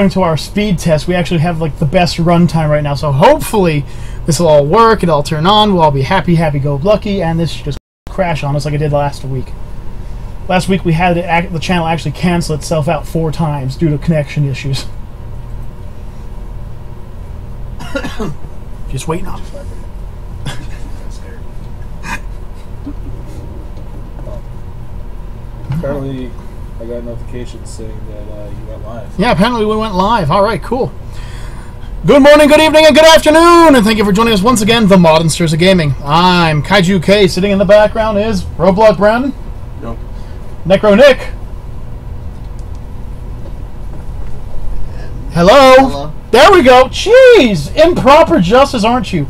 according to our speed test, we actually have like the best runtime right now. So hopefully this will all work. It'll all turn on. We'll all be happy, go lucky, and this should just crash on us like it did last week. Last week we had the channel actually cancel itself out 4 times due to connection issues. Just waiting on it. Apparently, I got a notification saying that you went live. Yeah, apparently we went live. All right, cool. Good morning, good evening, and good afternoon, and thank you for joining us once again, the Monsters of Gaming. I'm Kaiju K. Sitting in the background is Roblox Brandon. Yep. Necro Nick. Hello. Hello. There we go. Jeez, improper justice, aren't you?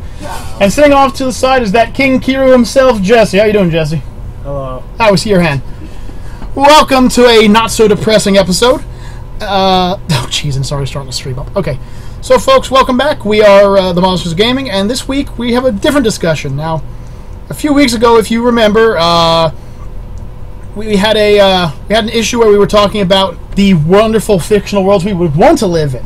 And sitting off to the side is that King Kiru himself, Jesse. How you doing, Jesse? Hello. How was your hand? Welcome to a not-so-depressing episode. Oh, jeez, I'm sorry, starting the stream up. Okay, so folks, welcome back. We are the Monsters of Gaming, and this week we have a different discussion. Now, a few weeks ago, if you remember, we had an issue where we were talking about the wonderful fictional worlds we would want to live in.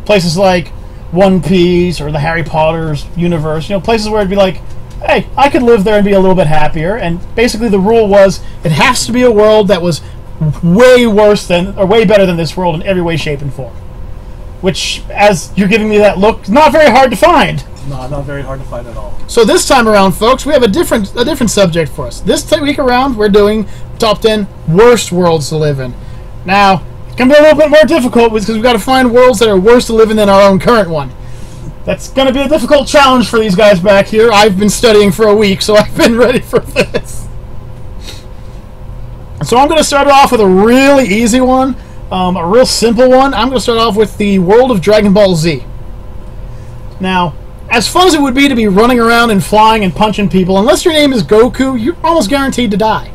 Places like One Piece or the Harry Potter's universe, places where it'd be like, hey, I could live there and be a little bit happier. And basically the rule was it has to be a world that was way worse than, or way better than this world in every way, shape, and form. Which, as you're giving me that look, is not very hard to find. No, not very hard to find at all. So this time around, folks, we have a different subject for us. This week around, we're doing top 10 worst worlds to live in. Now, it's going to be a little bit more difficult because we've got to find worlds that are worse to live in than our own current one. That's going to be a difficult challenge for these guys back here. I've been studying for a week, so I've been ready for this. So I'm going to start off with a really easy one, a real simple one. I'm going to start off with the world of Dragon Ball Z. Now, as fun as it would be to be running around and flying and punching people, unless your name is Goku, you're almost guaranteed to die.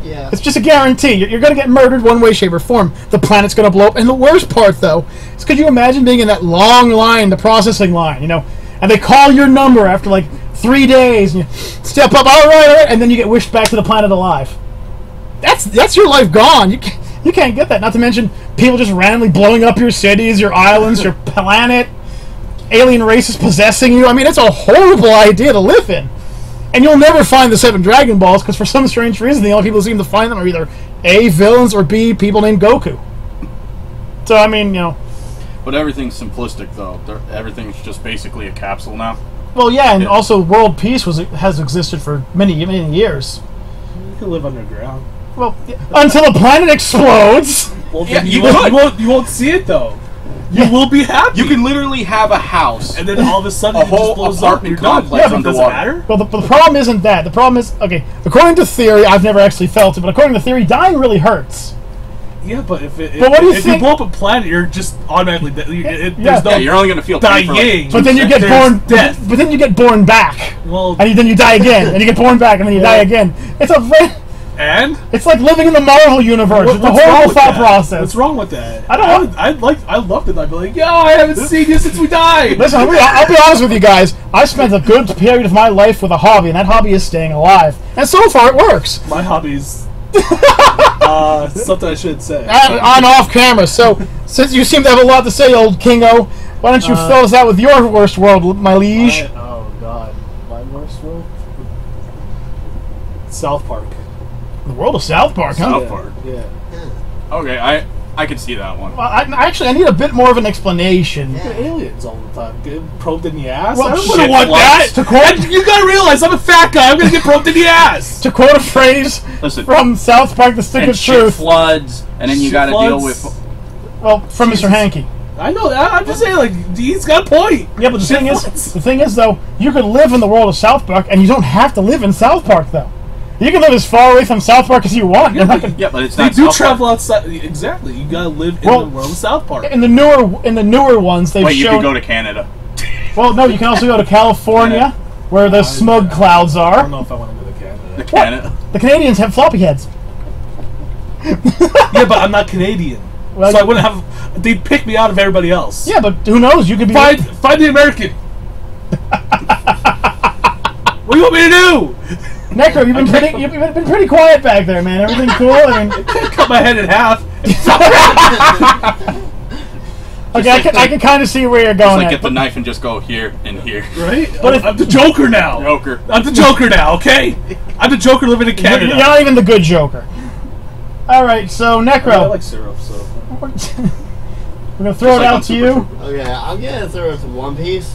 Yeah. It's just a guarantee. You're going to get murdered one way, shape, or form. The planet's going to blow up. And the worst part, though, is could you imagine being in that long line, the processing line, and they call your number after like 3 days, and you step up, all right, and then you get wished back to the planet alive. That's your life gone. You can't get that. Not to mention people just randomly blowing up your cities, your islands, your planet, alien races possessing you. I mean, it's a horrible idea to live in. And you'll never find the 7 Dragon Balls, because for some strange reason, the only people who seem to find them are either A, villains, or B, people named Goku. So, I mean, But everything's simplistic, though. Everything's just basically a capsule now. Well, yeah, and also world peace has existed for many, many years. You can live underground. Well, until the planet explodes! Well, Yeah, you won't see it, though. You will be happy. You can literally have a house. And then all of a sudden, A it just whole blows up and you're done. complex Yeah, but does it underwater. matter? Well, the problem isn't that. The problem is, okay, according to theory, I've never actually felt it, but according to theory, dying really hurts. Yeah, but if what do you if think? you blow up a planet, you're just automatically dead. Yeah. Yeah, you're only going to feel pain for dying. But then you get There's born death. But then you get born back. Well, And then you die again, and you get born back, and then you die again. and It's like living in the Marvel universe. It's a what's wrong horrible with thought that? process. What's wrong with that? I loved it. I'd be like, yo, I haven't seen you since we died. Listen, I'll be honest with you guys. I spent a good period of my life with a hobby, and that hobby is staying alive. And so far, it works. My hobbies. Something I should say. On off camera. So, since you seem to have a lot to say, old Kingo, why don't you fill us out with your worst world, my liege? Oh God, my worst world. South Park. The world of South Park, huh? South Park. Yeah. Okay, I can see that one. Well, I need a bit more of an explanation. Look at aliens all the time. Get probed in the ass. Well, I shit, wouldn't want that. To quote, You gotta realize I'm a fat guy. I'm gonna get probed in the ass. to quote a phrase Listen, from South Park, The Stick and of shit Truth. floods, and then you Shit got to deal floods. with. Well, from Mr. Hankey. I know that. I'm just saying, like, he's got a point. Yeah, but the Shit thing is, though, you could live in the world of South Park, and you don't have to live in South Park, though. You can live as far away from South Park as you want. Yeah, You're not but- gonna- Yeah, but it's They not. do South travel outside. Exactly. You gotta live in Well, the world of South Park. in the newer ones, they've Park. Wait, you shown. can go to Canada. Well, no, you can also go to California, where the smug clouds I are. don't know if I want to go to Canada. Canada. The Canadians have floppy heads. Yeah, but I'm not Canadian. Well, So I wouldn't have. They'd pick me out of everybody else. Yeah, but who knows? You could be. Find the American. What do you want me to do? Necro, you've been pretty quiet back there, man. Everything cool? I mean, Cut my head in half. Okay, I can kind of see where you're going. Just get the knife and just go here and here. Right? But I'm the Joker now. Joker. I'm the Joker now, okay? I'm the Joker living in Canada. You're not even the good Joker. Alright, so Necro. I like syrup, so. We're gonna throw it out to you. Okay, I'm gonna throw it to One Piece.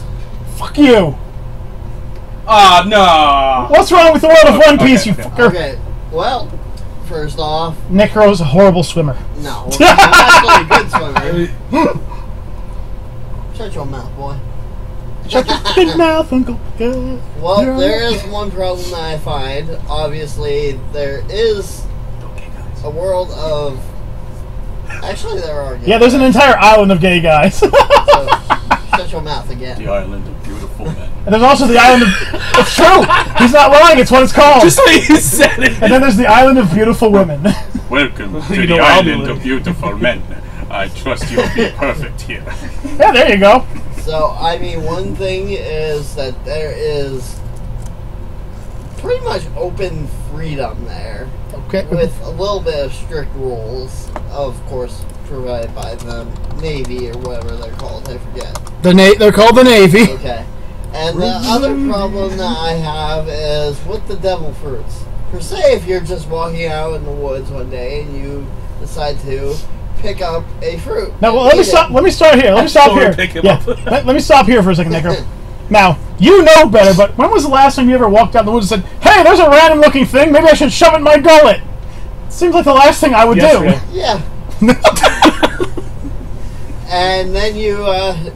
Fuck you. Ah, no. What's wrong with the world of One Piece, you okay. fucker? Okay, well, first off, Necro's a horrible swimmer. no, he's actually a good swimmer. Shut your mouth, boy. Shut your big mouth, Uncle. Good. Well, there is one problem that I find. Obviously, there is a world of. Actually, there are. Yeah, there's an entire island of gay guys. So, shut your mouth again. The island of beautiful men. And there's also the island of... It's true! He's not lying, it's what it's called. Just like you said it. And then there's the island of beautiful women. Welcome to You the know, I'll be island late. of beautiful men. I trust you'll be perfect here. Yeah, there you go. So, I mean, one thing is that there is pretty much open freedom there. Okay. With a little bit of strict rules, of course, provided by the Navy or whatever they're called, I forget. They're called the Navy. Okay. And the other problem that I have is with the devil fruits. Per se, if you're just walking out in the woods one day and you decide to pick up a fruit. Now, well, let me stop here. Let me stop here. Pick him Yeah. up. Let me stop here for a second, Necro. Now, you know better, but when was the last time you ever walked out in the woods and said, hey, there's a random looking thing, maybe I should shove it in my gullet? Seems like the last thing I would do. Yeah. And then you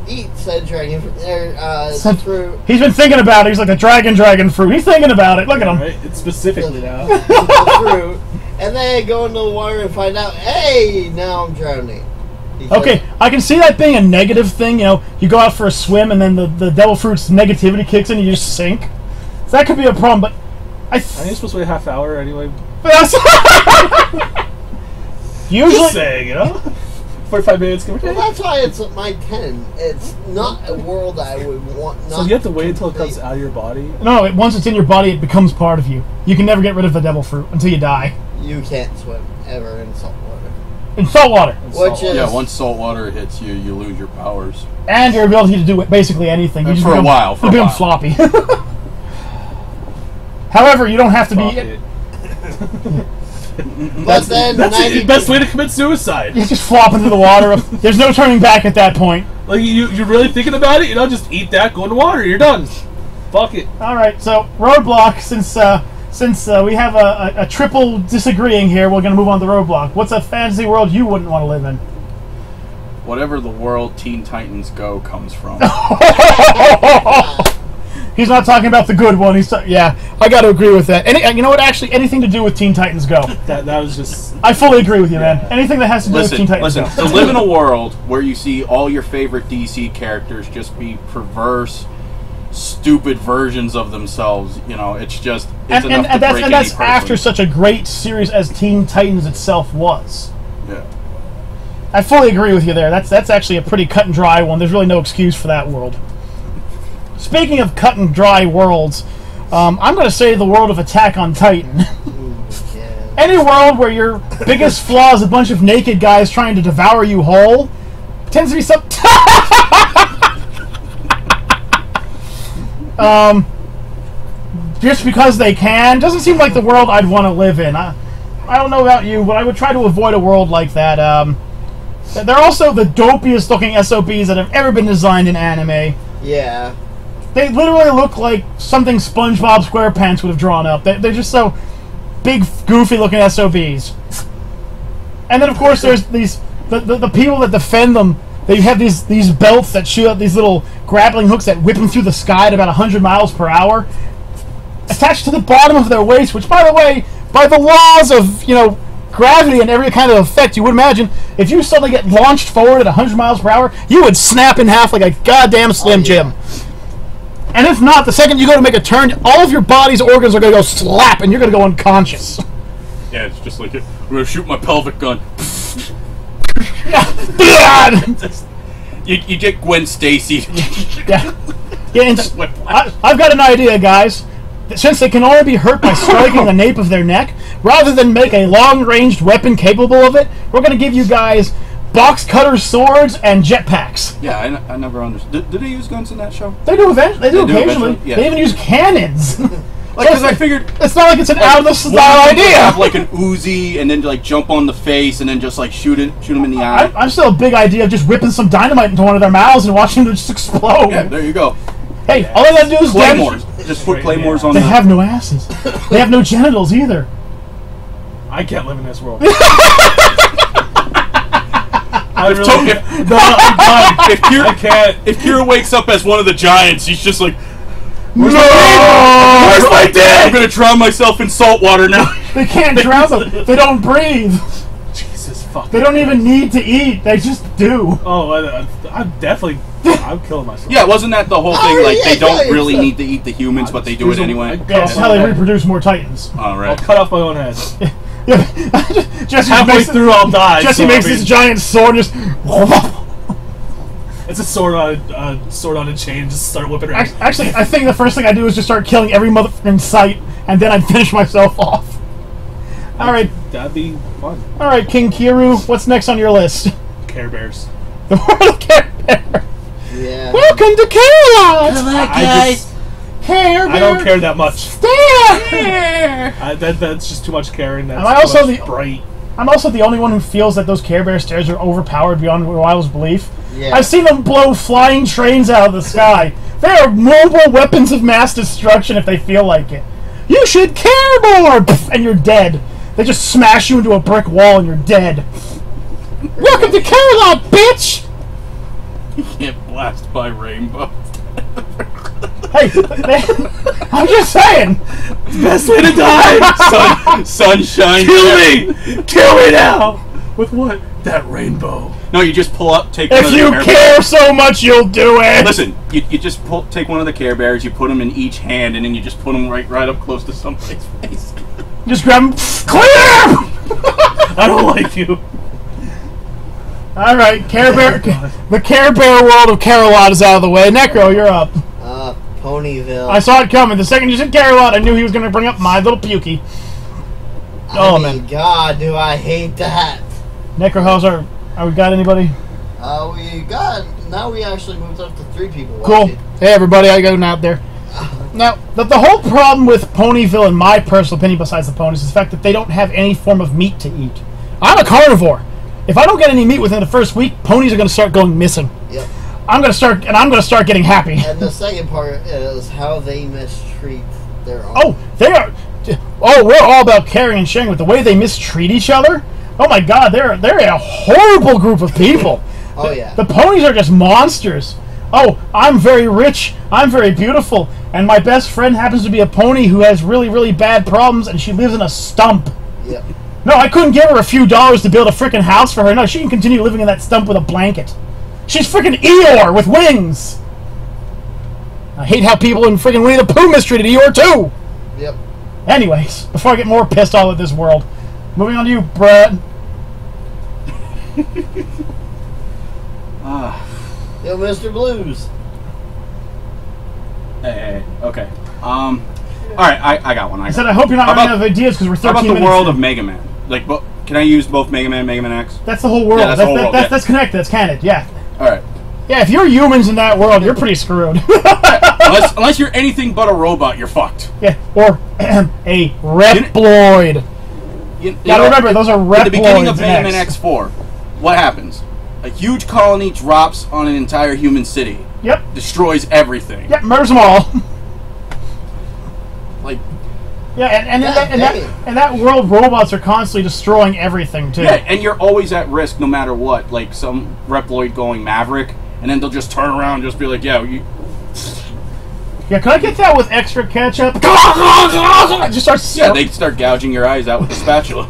eat said dragon fruit. He's been thinking about it. He's like the dragon fruit. He's thinking about it. Look at him. Right? It's specifically now. The fruit, and then go into the water and find out, hey, now I'm drowning. Because Okay, I can see that being a negative thing. You know, you go out for a swim and then the devil fruit's negativity kicks in and you just sink. So that could be a problem, but Aren't you supposed to wait a half hour anyway? Usually, Just saying, you know? 45 minutes, give or Well, take. that's why it's my 10. It's not a world I would want. So you have to wait until it comes out of your body? no. Once it's in your body, it becomes part of you. You can never get rid of the devil fruit until you die. You can't swim ever in salt water. In salt water, Which is Yeah, once salt water hits you, you lose your powers. and your ability to do basically anything. You just For a become- while, for you a become while. floppy. However, you don't have to Fuck be. it. But then That's 90 the best way to commit suicide. You just flop into the water. There's no turning back at that point. Like, you're really thinking about it? You know, just eat that, go in the water, you're done. Fuck it. All right, so roadblock. Since we have a triple disagreeing here, we're gonna move on to roadblock. What's a fantasy world you wouldn't want to live in? Whatever the world Teen Titans Go comes from. He's not talking about the good one. Yeah, I got to agree with that. You know what? Actually, anything to do with Teen Titans Go. That was just... I fully agree with you, man. Anything that has to do with Teen Titans Listen, Go. to live in a world where you see all your favorite DC characters just be perverse, stupid versions of themselves, you know, it's just it's enough to break any that's person. after such a great series as Teen Titans itself was. Yeah. I fully agree with you there. That's actually a pretty cut and dry one. There's really no excuse for that world. Speaking of cut and dry worlds, I'm going to say the world of Attack on Titan. Any world where your biggest flaw is a bunch of naked guys trying to devour you whole tends to be some. Just because they can doesn't seem like the world I'd want to live in. I don't know about you, but I would try to avoid a world like that. They're also the dopiest looking SOBs that have ever been designed in anime. Yeah. They literally look like something SpongeBob SquarePants would have drawn up. They're just so big, goofy-looking SOBs. And then, of course, there's the people that defend them. They have these belts that shoot out these little grappling hooks that whip them through the sky at about 100 miles per hour, attached to the bottom of their waist. Which, by the way, by the laws of gravity and every kind of effect, you would imagine if you suddenly get launched forward at 100 miles per hour, you would snap in half like a goddamn Slim Jim. And if not, the second you go to make a turn, all of your body's organs are going to go slap, and you're going to go unconscious. Yeah, it's just like, I'm going to shoot my pelvic gun. you get Gwen Stacy. Yeah. I've got an idea, guys. Since they can only be hurt by striking the nape of their neck, rather than make a long-ranged weapon capable of it, we're going to give you guys box cutter swords and jetpacks. Yeah, I never understood. Did they use guns in that show? They do eventually. They do occasionally. Eventually? Yeah. They even use cannons. Like, because I figured it's not like it's an out of the one style of them would idea. have like an Uzi and then like jump on the face and then just like shoot him in the eye. I'm still a big idea of just whipping some dynamite into one of their mouths and watching them just explode. Yeah, there you go. Hey, all they gotta do is Claymores. damage. Just put claymores on. They have no asses. They have no genitals either. I can't live in this world. I'm done. If Kira wakes up as one of the giants, she's just like, Where's my dad? I'm gonna drown myself in salt water now. They can't drown them. They don't breathe. Jesus fuck. They don't even need to eat. They just do. Oh, I'm definitely. I'm killing myself. Yeah, wasn't that the whole thing? Like, they don't really yourself. need to eat the humans, but they do it anyway. Yeah, that's how they reproduce more Titans. All I'll right. cut off my own head. Yeah. Jesse Halfway makes through, I'll die. Jesse so, makes I mean, this giant sword and just. It's a sword on a chain. Just start whipping around. Actually, I think the first thing I do is just start killing every motherfucker in sight, and then I'd finish myself off. All right, That'd be fun. all right, King Kiru, what's next on your list? Care Bears. The World of Care Bear. Yeah. Welcome to Camelot. Care Bear. I don't care that much. Stay here. That's just too much caring. That's Am I also too much the- bright? I'm also the only one who feels that those Care Bear stairs are overpowered beyond wildest belief. Yeah. I've seen them blow flying trains out of the sky. They are mobile weapons of mass destruction if they feel like it. You should care more! Pff, and you're dead. They just smash you into a brick wall and you're dead. Welcome to Camelot, bitch! Get blasted by rainbow. Hey, I'm just saying. Best way to die. Sunshine. Kill me now. With what? That rainbow. No, you just pull up, take one If of the you Care care so much, you'll do it. Listen, you just take one of the Care Bears, you put them in each hand, and then you just put them right up close to somebody's face. Just grab them. Clear! I don't like you. All right, Care Bear. The Care Bear world of Carolot is out of the way. Necro, you're up. Ponyville. I saw it coming. The second you said Carolot, I knew he was going to bring up My Little Pukey. Oh, man. God, do I hate that. Necro, how's our... we got anybody? Now we actually moved up to 3 people Cool. watching. Hey, everybody, how you going out there? Now, the whole problem with Ponyville, in my personal opinion, besides the ponies, is the fact that they don't have any form of meat to eat. I'm a carnivore. If I don't get any meat within the first week, ponies are going to start going missing. Yep. I'm going to start getting happy. And the second part is how they mistreat their own. Oh, they are... Oh, we're all about caring and sharing, but the way they mistreat each other... Oh my God, they're a horrible group of people. Oh, yeah. The ponies are just monsters. Oh, I'm very rich, I'm very beautiful, and my best friend happens to be a pony who has really, really bad problems, and she lives in a stump. Yep. No, I couldn't give her a few dollars to build a frickin' house for her. No, she can continue living in that stump with a blanket. She's frickin' Eeyore with wings. I hate how people in frickin' Winnie the Pooh mistreated Eeyore too. Yep. Anyways, before I get more pissed off at this world, moving on to you, Brett. Yo, Mr. Blues. Hey, okay. All right, I got one. I said I hope you're not running out of ideas because we're 13 How about the minutes world in. of Mega Man? Like, can I use both Mega Man and Mega Man X? That's the whole world. Yeah, that's the whole world, yeah. That's connected. That's canon. Yeah. All right. Yeah, if you're humans in that world, you're pretty screwed. unless you're anything but a robot, you're fucked. Yeah, or a Reploid. You Gotta know, remember, those are At the beginning of Reploids Mega Man X. X4, what happens? A huge colony drops on an entire human city. Yep. Destroys everything. Yep, murders them all. Like, Yeah, and in that world, robots are constantly destroying everything, too. yeah, and you're always at risk no matter what. Like, some Reploid going Maverick, and then they'll just turn around and just be like, yeah, you... Yeah, can I get that with extra ketchup? Just starts... Yeah, they start gouging your eyes out with the spatula.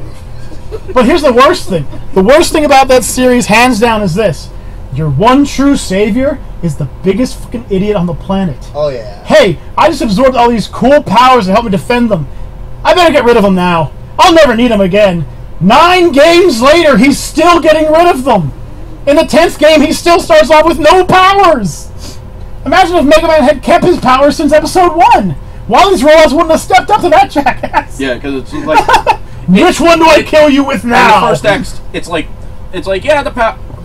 But here's the worst thing. The worst thing about that series, hands down, is this. Your one true savior is the biggest fucking idiot on the planet. Oh, yeah. Hey, I just absorbed all these cool powers to help me defend them. I better get rid of them now. I'll never need them again. 9 games later, he's still getting rid of them. In the 10th game, he still starts off with no powers. Imagine if Mega Man had kept his powers since episode 1. Wallace Rollins wouldn't have stepped up to that jackass. Yeah, because it's like... Which one do I kill you with now? In the first X, it's like, yeah, the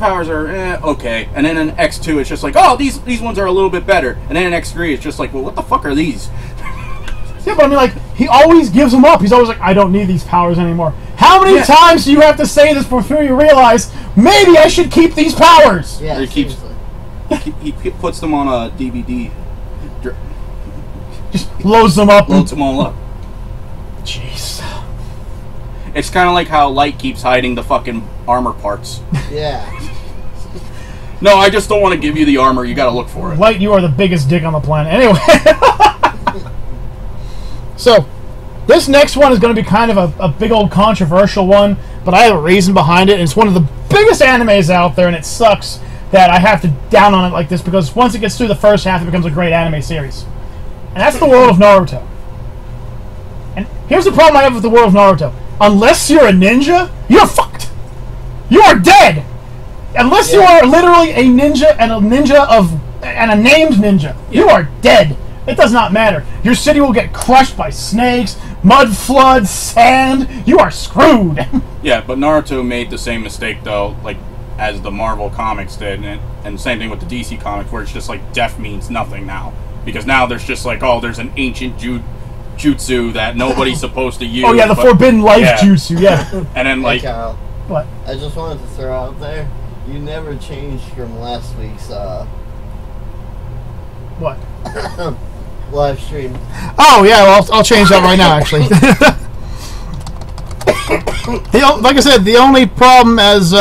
powers are okay, and then in X2 it's just like, oh, these ones are a little bit better, and then in X3 it's just like, well, what the fuck are these? Yeah, but I mean, like, he always gives them up. He's always like, I don't need these powers anymore. How many times do you have to say this before you realize, maybe I should keep these powers? Yeah, He puts them on a DVD. Just loads them up. Loads them all up. Jeez. It's kind of like how Light keeps hiding the fucking armor parts. Yeah. No, I just don't want to give you the armor. You gotta look for it. Light, you are the biggest dick on the planet. Anyway. So, this next one is going to be kind of a big old controversial one, but I have a reason behind it. It's one of the biggest animes out there, and it sucks that I have to down on it like this, because once it gets through the first half, it becomes a great anime series. And that's the world of Naruto. And here's the problem I have with the world of Naruto. Unless you're a ninja, you're fucked. You are dead. Unless you are literally a ninja and a named ninja, you are dead. It does not matter. Your city will get crushed by snakes, mud floods, sand. You are screwed. Yeah, but Naruto made the same mistake, though, like, as the Marvel comics did, and same thing with the DC comics, where it's just like death means nothing now. Because now there's just like, oh, there's an ancient jutsu that nobody's supposed to use. Oh, yeah, the forbidden life jutsu, yeah. And then, like... Hey, Kyle, what? I just wanted to throw out there, you never changed from last week's, What? live stream. Oh, yeah, well, I'll change that right now, actually. Like I said, the only problem as,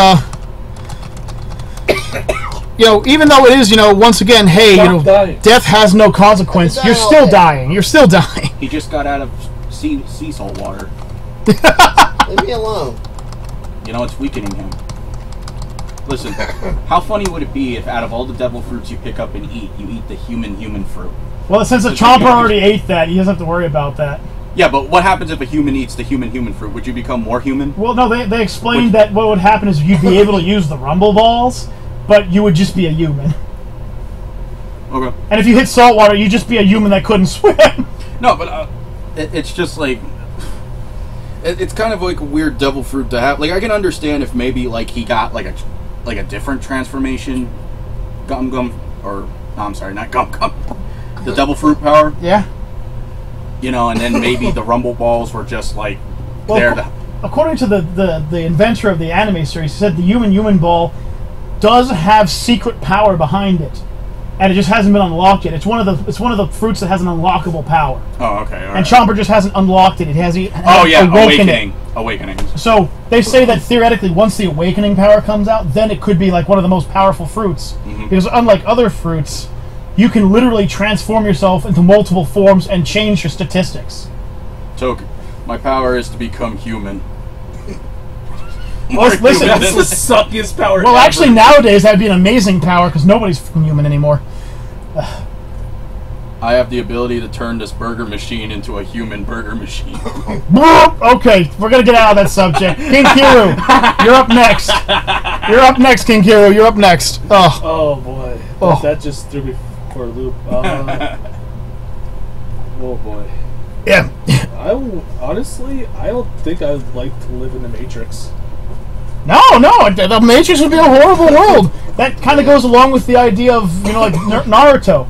you know, even though it is, you know, once again, hey, you know, death has no consequence, you're still dying. You're still dying. He just got out of sea salt water. Leave me alone. You know, it's weakening him. Listen, how funny would it be if out of all the devil fruits you pick up and eat, you eat the human fruit? Well, since the Chomper already ate that, he doesn't have to worry about that. Yeah, but what happens if a human eats the human fruit? Would you become more human? Well, no, they explained that what would happen is you'd be able to use the rumble balls, but you would just be a human. Okay. And if you hit salt water, you'd just be a human that couldn't swim. No, but it's just like... It's kind of like a weird devil fruit to have. Like, I can understand if maybe, like, he got, like a different transformation. Gum, or... No, I'm sorry, not gum. The devil fruit power. Yeah. You know, and then maybe the rumble balls were just, like, there to... According to the inventor of the anime series, he said the human ball does have secret power behind it, and it just hasn't been unlocked yet. It's one of the fruits that has an unlockable power. Oh, okay. All and right. Chomper just hasn't unlocked it. It has Awakening. So they say that theoretically, once the awakening power comes out, then it could be like one of the most powerful fruits. Mm-hmm. Because unlike other fruits, you can literally transform yourself into multiple forms and change your statistics. So, my power is to become human. Well, listen, That's the suckiest power well, ever. actually, nowadays that'd be an amazing power because nobody's fucking human anymore. I have the ability to turn this burger machine into a human burger machine. Okay, we're gonna get out of that subject. King Kiru, you're up next. You're up next, King Kiru. You're up next. Oh, Oh boy, Oh. that just threw me for a loop. Oh boy. yeah. Honestly, I don't think I would like to live in the Matrix. No, the Matrix would be a horrible world. That kind of goes along with the idea of, you know, like Naruto.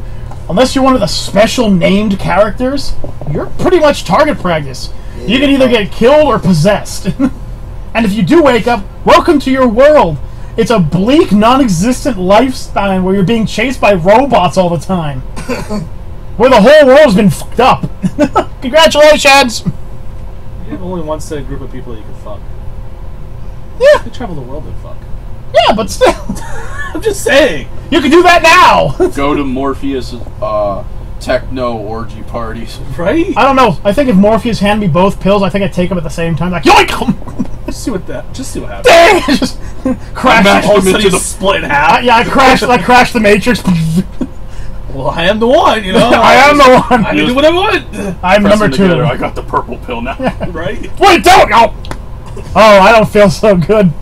Unless you're one of the special named characters, you're pretty much target practice. You can either get killed or possessed. And if you do wake up, welcome to your world. It's a bleak, non-existent lifestyle where you're being chased by robots all the time. Where the whole world's been fucked up. Congratulations! You have only one set group of people you can fuck. Yeah, You can travel the world and fuck. yeah, but still. I'm just saying. You can do that now! Go to Morpheus' techno orgy parties. Right? I don't know. I think if Morpheus handed me both pills, I think I'd take them at the same time. Like, yoink! Just see what happens. Dang! Just crash. Smash All of a them sudden into you the... split in half. I crashed the Matrix. Well, I am the one, you know. I am the one. I can do what I want. I'm Press number them together. 2. I got the purple pill now. Right? Wait, don't! Oh, I don't feel so good.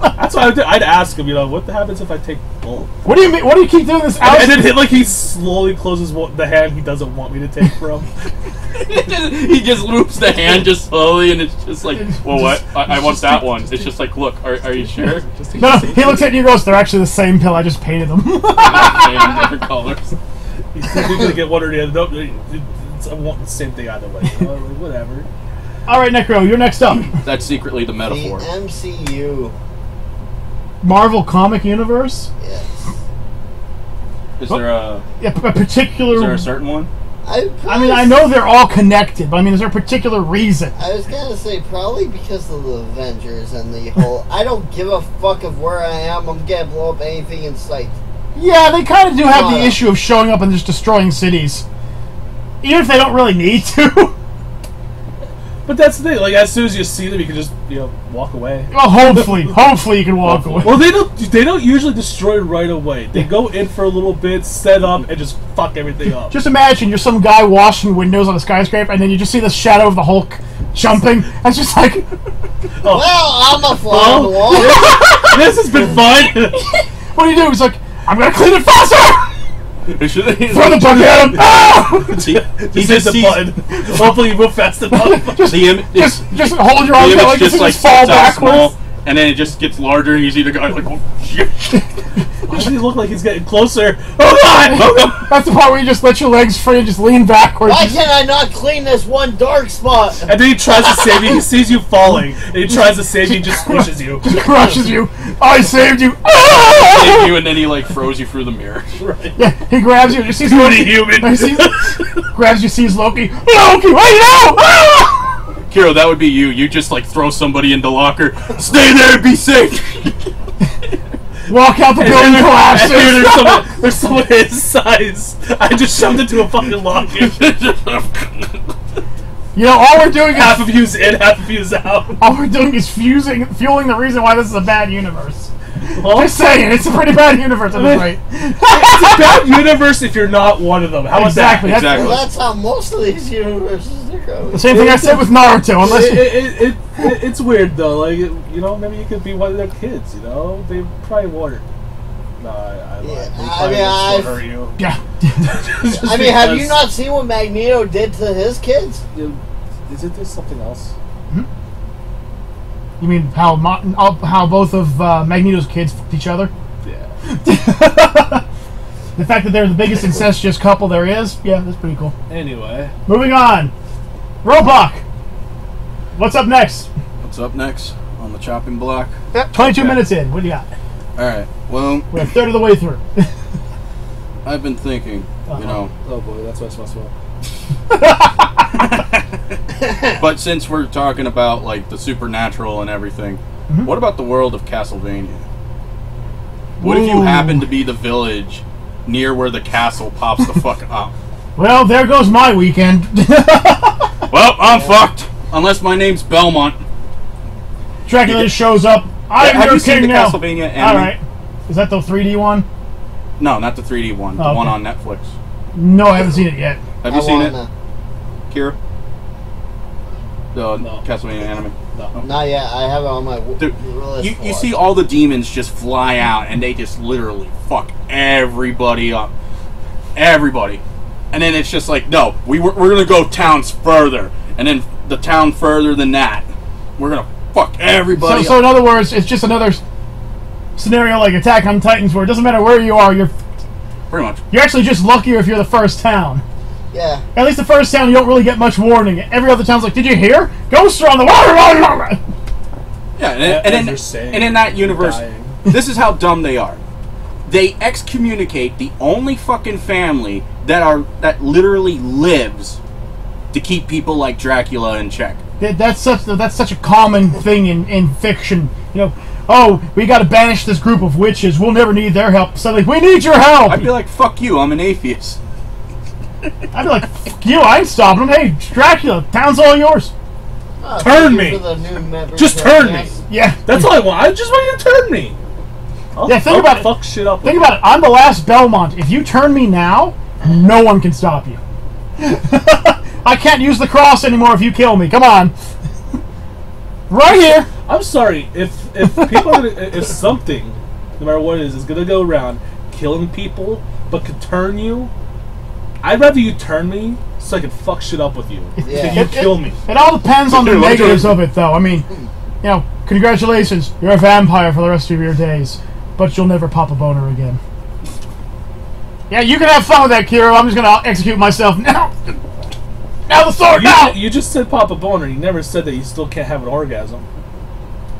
That's why I'd ask him, you know, what happens if I take both? What do you mean? What do you keep doing this? And then like he slowly closes the hand he doesn't want me to take from. He just loops the hand just slowly, and it's just like, well, what? I want that one. It's just like, look, are you sure? No, he looks at you and goes, they're actually the same pill, I just painted them. Different colors. He's gonna get one or the other. Nope, I want the same thing either way. You know? Like, whatever. Alright, Necro, you're next up. That's secretly the The metaphor. MCU. Marvel Comic Universe? Yes. Is there a particular... is there a certain one? I mean, I know they're all connected, but I mean, is there a particular reason? I was gonna say probably because of the Avengers and the whole. I don't give a fuck of where I am. I'm gonna blow up anything in sight. Yeah, they kind of do have the Wow. issue of showing up and just destroying cities. Even if they don't really need to. But that's the thing. Like, as soon as you see them, you can just walk away. Well, hopefully you can walk away. Well, they don't usually destroy right away. They go in for a little bit, set up, and just fuck everything up. Just imagine you're some guy washing windows on a skyscraper, and then you just see the shadow of the Hulk jumping. And it's just like, Well, I'm a fly on the wall. This has been fun. what do you do? He's like, I'm gonna clean it faster. Throw the bucket at him. Oh! He Just hit the sees button. Hopefully you move fast enough. just hold your the arms image out like just this and like just fall starts out backwards. small, and then it just gets larger, and you see the guy like, oh shit. Why does he look like he's getting closer? Oh god! Oh, no. That's the part where you just let your legs free and just lean backwards. Why can I not clean this one dark spot? And then he tries to save you. He sees you falling, and he tries to save you. He just squishes you. Just crushes you. I saved you. Save you, and then he like throws you through the mirror. Right. Yeah, he grabs you. You see Pretty human. grabs you, sees Loki. Loki, wait now! Kiro, that would be you. You just like throw somebody in the locker. Stay there, be safe. Walk out the building, And collapses. here, there's someone his size. I just shoved into a fucking locker. You know, all we're doing Half is of you's in, half of you's out. all we're doing is fueling the reason why this is a bad universe. Well, Just saying, it's a pretty bad universe at this rate. it's a bad universe if you're not one of them. How about Exactly. that? Exactly. Well, that's how most of these universes are going. The same thing I said with Naruto. Unless It's weird though. Like maybe you could be one of their kids. They probably won't. No, I lied. Yeah, They I probably mean, would still hurt you. yeah. I mean, have you not seen what Magneto did to his kids? Is it just something else? You mean how both of Magneto's kids fucked each other? Yeah. The fact that they're the biggest incestuous couple there is, yeah, that's pretty cool. Anyway, Moving on. Roebuck. What's up next? What's up next on the chopping block? Yep, 22 Okay. minutes in. What do you got? All right. Well, We're a third of the way through. I've been thinking. You know, oh boy, that's what I supposed to. but since we're talking about like the supernatural and everything, what about the world of Castlevania? What if you Ooh. happen to be the village near where the castle pops the fuck up? Well, there goes my weekend. Well, I'm fucked. Unless my name's Belmont. Dracula just shows up. I'm Have your you seen king the now. Castlevania anime? All right. Is that the 3D one? No, not the 3D one. The Oh, one okay. on Netflix. No, I haven't seen it yet. Have you seen it, wanna. Kira? The No. Castlevania anime. No. Not yet. I have it on my Dude, list. You see all the demons just fly out and they just literally fuck everybody up. Everybody. And then it's just like, no, we're going to go towns further. And then the town further than that. We're going to fuck everybody So up. in other words, it's just another scenario like Attack on Titans where it doesn't matter where you are, you're Pretty much. actually just luckier if you're the first town. Yeah. At least the first town, you don't really get much warning. Every other town's like, did you hear? Ghosts are on the water! Yeah, and, As then, you're saying, and in that universe, dying. this is how dumb they are. They excommunicate the only fucking family that literally lives to keep people like Dracula in check. That's such a common thing in fiction. You know, oh, we got to banish this group of witches. We'll never need their help. Suddenly, we need your help. I'd be like, fuck you, I'm an atheist. I'd be like, fuck you, I ain't stopping them. Hey, Dracula, town's all yours. Turn Thank you me. for the new members Just of turn the me. cast. Yeah, That's all I want. I just want you to turn me. Yeah, think about it. Fuck shit up. think about it. I'm the last Belmont. If you turn me now, no one can stop you. I can't use the cross anymore if you kill me. Come on. Right here. I'm sorry if people are gonna, if something, no matter what it is gonna go around killing people, but could turn you. I'd rather you turn me so I can fuck shit up with you. Yeah. You kill me. It all depends on the Dude, negatives of it, though. I mean, congratulations, you're a vampire for the rest of your days, but you'll never pop a boner again. Yeah, you can have fun with that, Kiro. I'm just gonna execute myself now. Now the sword, now! You just said pop a boner. You never said that you still can't have an orgasm.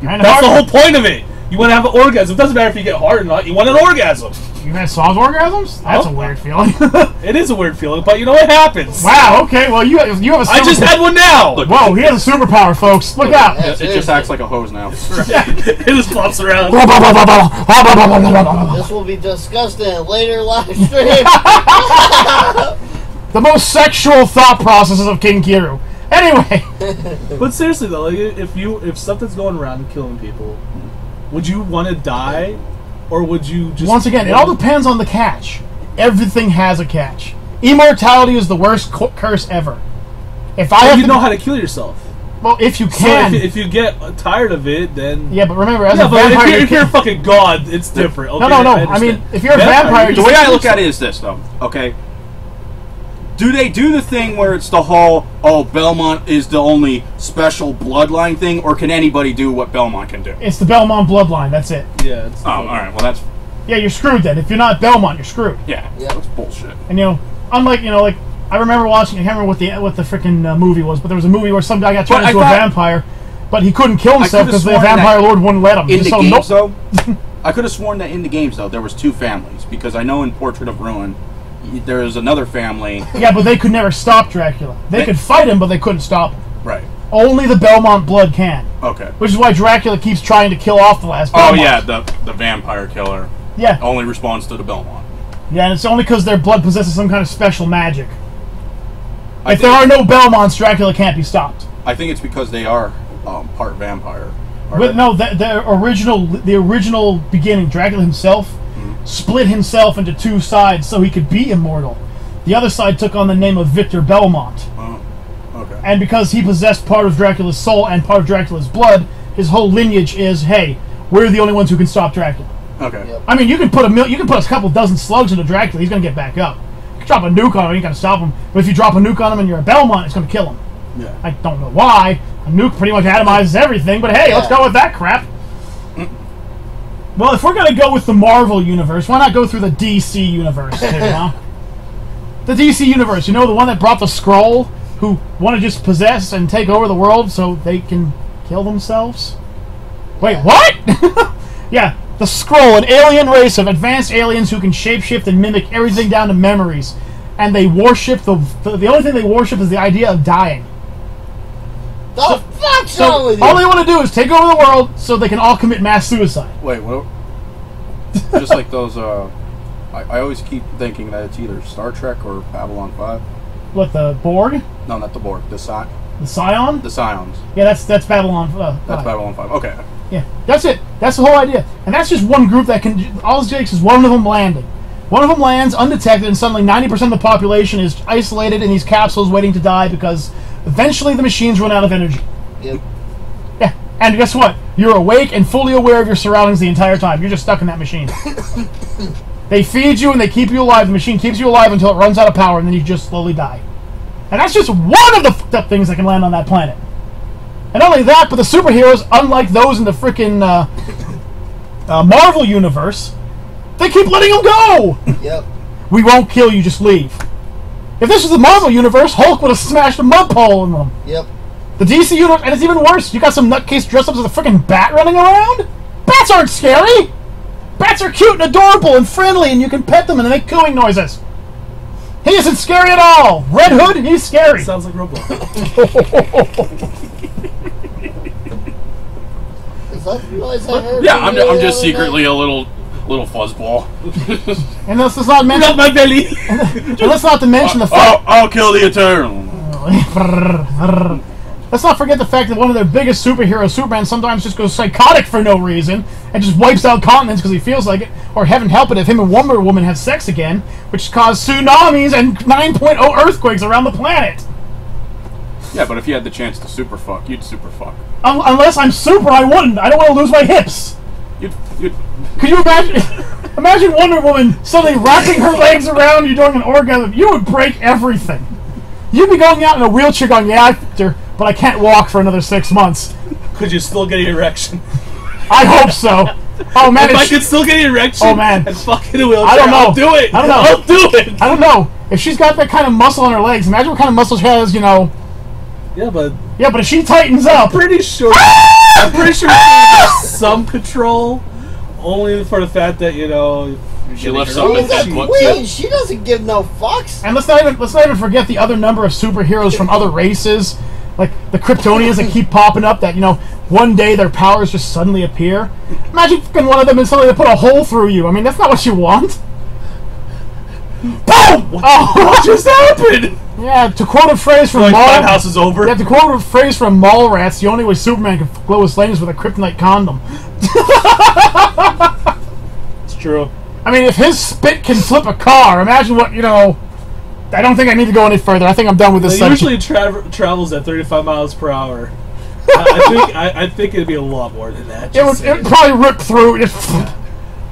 Kinda That's hard. the whole point of it. You want to have an orgasm. It doesn't matter if you get hard or not. You want an orgasm. You've had soft orgasms? That's a weird feeling. It is a weird feeling, but you know what happens. Wow, okay, well, you have a superpower. I just had one now. Look, Whoa, he has a superpower, folks. Look out. Yeah. It just acts like a hose now. It just flops around. This will be discussed in a later live stream. The most sexual thought processes of King Kiru. Anyway. But seriously though, like if something's going around and killing people, would you want to die, or would you just? Once again, it all depends on the catch. Everything has a catch. Immortality is the worst curse ever. If I Well, have you to, know how to kill yourself. well, if you So can, if you get tired of it, then yeah. But remember, as yeah. a But vampire, if you're a fucking god, it's different. Okay, no. I understand. mean, if you're a vampire, The way I look at it is this, though. Okay. Do they do the thing where it's the whole, Belmont is the only special bloodline thing, or can anybody do what Belmont can do? it's the Belmont bloodline. That's it. Yeah. It's Oh, alright, well that's, Yeah, you're screwed then. If you're not Belmont, you're screwed. yeah, Yeah. that's bullshit. And unlike like I remember watching. I can't remember what the freaking movie was, but there was a movie where some guy got turned But I into a thought- vampire, but he couldn't kill himself could've because the sworn that vampire lord wouldn't let him. He In the just told him, games, nope. though, I could have sworn that in the games, though, there was two families, because I know in Portrait of Ruin, there is another family. Yeah, but they could never stop Dracula. They could fight him, but they couldn't stop him. Right. Only the Belmont blood can. Okay. Which is why Dracula keeps trying to kill off the last Oh, Belmont. yeah, the vampire killer Yeah. only responds to the Belmont. Yeah, and it's only because their blood possesses some kind of special magic. I If there think- are no Belmonts, Dracula can't be stopped. I think it's because they are part vampire. Are But they? no, the original beginning, Dracula himself split himself into two sides so he could be immortal. The other side took on the name of Victor Belmont. Oh, okay. And because he possessed part of Dracula's soul and part of Dracula's blood, his whole lineage is, hey, we're the only ones who can stop Dracula. Okay. Yep. I mean, you can put a couple dozen slugs into Dracula, he's gonna get back up. You can drop a nuke on him, you ain't gonna stop him. But if you drop a nuke on him and you're a Belmont, it's gonna kill him. Yeah. I don't know why. A nuke pretty much atomizes everything, but hey, let's go with that crap. Well, if we're gonna go with the Marvel universe, why not go through the DC universe too, huh? The DC universe, the one that brought the Skrull, who want to just possess and take over the world so they can kill themselves? Wait, what? Yeah, the Skrull, an alien race of advanced aliens who can shapeshift and mimic everything down to memories. And they worship, the only thing they worship is the idea of dying. The fuck's wrong So with you? all they want to do is take over the world so they can all commit mass suicide. Wait, what? Just like those, I always keep thinking that it's either Star Trek or Babylon 5. What, the Borg? No, not the Borg. The The Scion? Scions. Yeah, that's Babylon. That's 5. Babylon 5. Okay. Yeah, that's it. That's the whole idea. And that's just one group that can... All it takes is one of them landing. One of them lands undetected, and suddenly 90% of the population is isolated in these capsules waiting to die because eventually the machines run out of energy. Yep. Yeah, and guess what? You're awake and fully aware of your surroundings the entire time. You're just stuck in that machine. They feed you and they keep you alive. The machine keeps you alive until it runs out of power, and then you just slowly die. And that's just one of the fucked up things that can land on that planet. And not only that, but the superheroes, unlike those in the frickin' Marvel universe, they keep letting them go! Yep. We won't kill you, just leave. If this was the Marvel universe, Hulk would have smashed a mud pole in them. Yep. The DC universe, and it's even worse, you got some nutcase dressed up as a frickin' bat running around? Bats aren't scary! Bats are cute and adorable and friendly, and you can pet them and they make cooing noises. He isn't scary at all! Red Hood, he's scary! Sounds like Roblox. Is that realize I heard? Yeah, from I'm you the just other secretly day? a little fuzzball. And let's not mention, my belly. and let's not to mention the fact... I'll kill the Eternal. Let's not forget the fact that one of their biggest superheroes, Superman, sometimes just goes psychotic for no reason and just wipes out continents because he feels like it. Or heaven help it if him and Wonder Woman have sex again, which caused tsunamis and 9.0 earthquakes around the planet. Yeah, but if you had the chance to super fuck, you'd super fuck. Unless I'm super, I wouldn't. I don't want to lose my hips. You'd Could you imagine? Imagine Wonder Woman suddenly wrapping her legs around you during an orgasm. You would break everything. You'd be going out in a wheelchair going, yeah, Victor, but I can't walk for another 6 months. Could you still get an erection? I hope so. Oh, man. If I could still get an erection and fuck in a wheelchair, I don't know. I'll do it. I don't know. I'll do it. I don't know. If she's got that kind of muscle on her legs, imagine what kind of muscle she has, you know. Yeah, but if she tightens up. I'm pretty sure she has some control, only for the fact that, you know, she lifts She's up a and queen. She doesn't give no fucks. And let's not even forget the other number of superheroes from other races, like the Kryptonians that keep popping up. That, you know, one day their powers just suddenly appear. Imagine fucking one of them and suddenly they put a hole through you. I mean, that's not what you want. Boom! What just happened? Yeah, to quote a phrase from That house is over. Yeah, to quote a phrase from Mallrats, the only way Superman can glow his flame is with a kryptonite condom. It's true. I mean, if his spit can flip a car, imagine what, you know. I don't think I need to go any further. I think I'm done with this It section. usually travels at 35 miles per hour. I think it'd be a lot more than that. It would probably rip through, just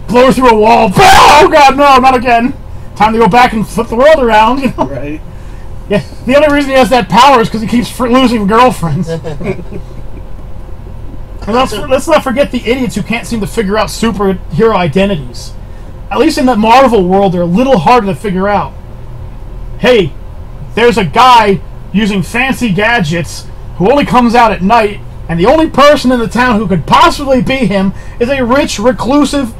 blow through a wall. Oh God, no, not again. Time to go back and flip the world around, you know? Right. Yeah, the only reason he has that power is because he keeps losing girlfriends. And let's not forget the idiots who can't seem to figure out superhero identities. At least in the Marvel world, they're a little harder to figure out. Hey, there's a guy using fancy gadgets who only comes out at night, and the only person in the town who could possibly be him is a rich, reclusive,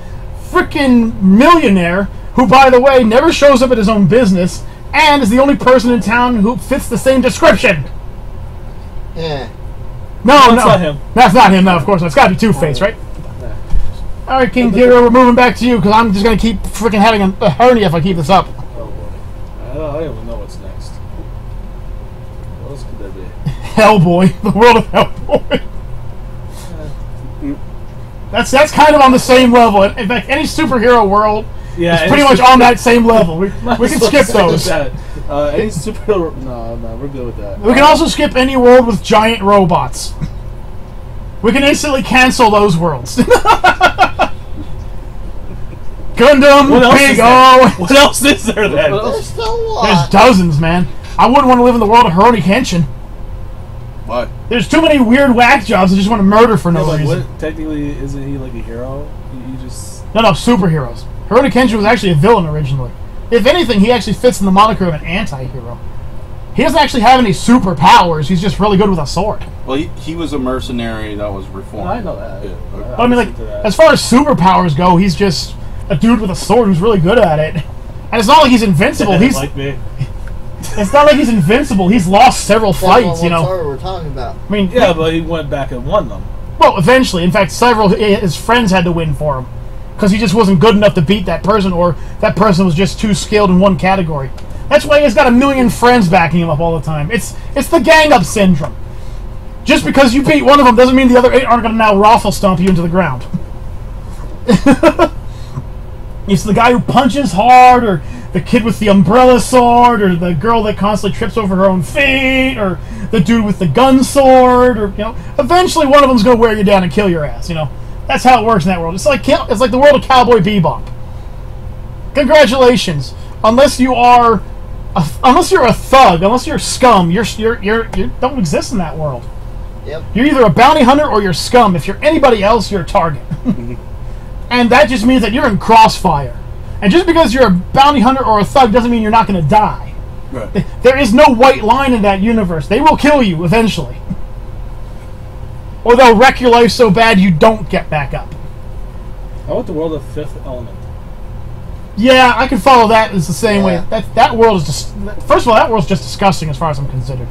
frickin' millionaire who, by the way, never shows up at his own business, and is the only person in town who fits the same description. Yeah. No, That's not him. That's not him, no, of course. It's got to be Two-Face, right? Alright, King Kiro, we're moving back to you, because I'm just going to keep freaking having a hernia if I keep this up. Oh boy. I don't even know what's next. What else could there be? Hellboy. The world of Hellboy. That's kind of on the same level. In fact, any superhero world is pretty much on that same level. We can skip those. Any superhero... No, we're good with that. We can also skip any world with giant robots. We can instantly cancel those worlds. Gundam, What else Big is O. there? What else is there then? There's still a lot. There's dozens, man. I wouldn't want to live in the world of Hiroki Kenshin. What? There's too many weird whack jobs that just want to murder for no Yeah, reason. what, technically, isn't he like a hero? He just... No, superheroes. Hiroki Kenshin was actually a villain originally. If anything, he actually fits in the moniker of an anti-hero. He doesn't actually have any superpowers. He's just really good with a sword. Well, he was a mercenary that was reformed. I know that. Yeah. But I mean, like, as far as superpowers go, he's just a dude with a sword who's really good at it. And it's not like he's invincible. He's like me. It's not like he's invincible. He's lost several fights, you know. What we're talking about. I mean, Yeah, but he went back and won them. well, eventually. In fact, several his friends had to win for him because he just wasn't good enough to beat that person, or that person was just too skilled in one category. That's why he's got a million friends backing him up all the time. It's the gang up syndrome. Just because you beat one of them doesn't mean the other 8 aren't going to now raffle stomp you into the ground. It's the guy who punches hard, or the kid with the umbrella sword, or the girl that constantly trips over her own feet, or the dude with the gun sword, or, you know, eventually one of them's going to wear you down and kill your ass, you know. That's how it works in that world. It's like the world of Cowboy Bebop. Congratulations. Unless you're a thug, unless you're scum, you don't exist in that world. Yep. You're either a bounty hunter or you're scum. If you're anybody else, you're a target. And that just means that you're in crossfire. And just because you're a bounty hunter or a thug doesn't mean you're not going to die. Right. There is no white line in that universe. They will kill you eventually. Or they'll wreck your life so bad you don't get back up. How about the world of Fifth Element? Yeah, I can follow that. It's the same Yeah. way. That world is just... First of all, that world's just disgusting as far as I'm considered.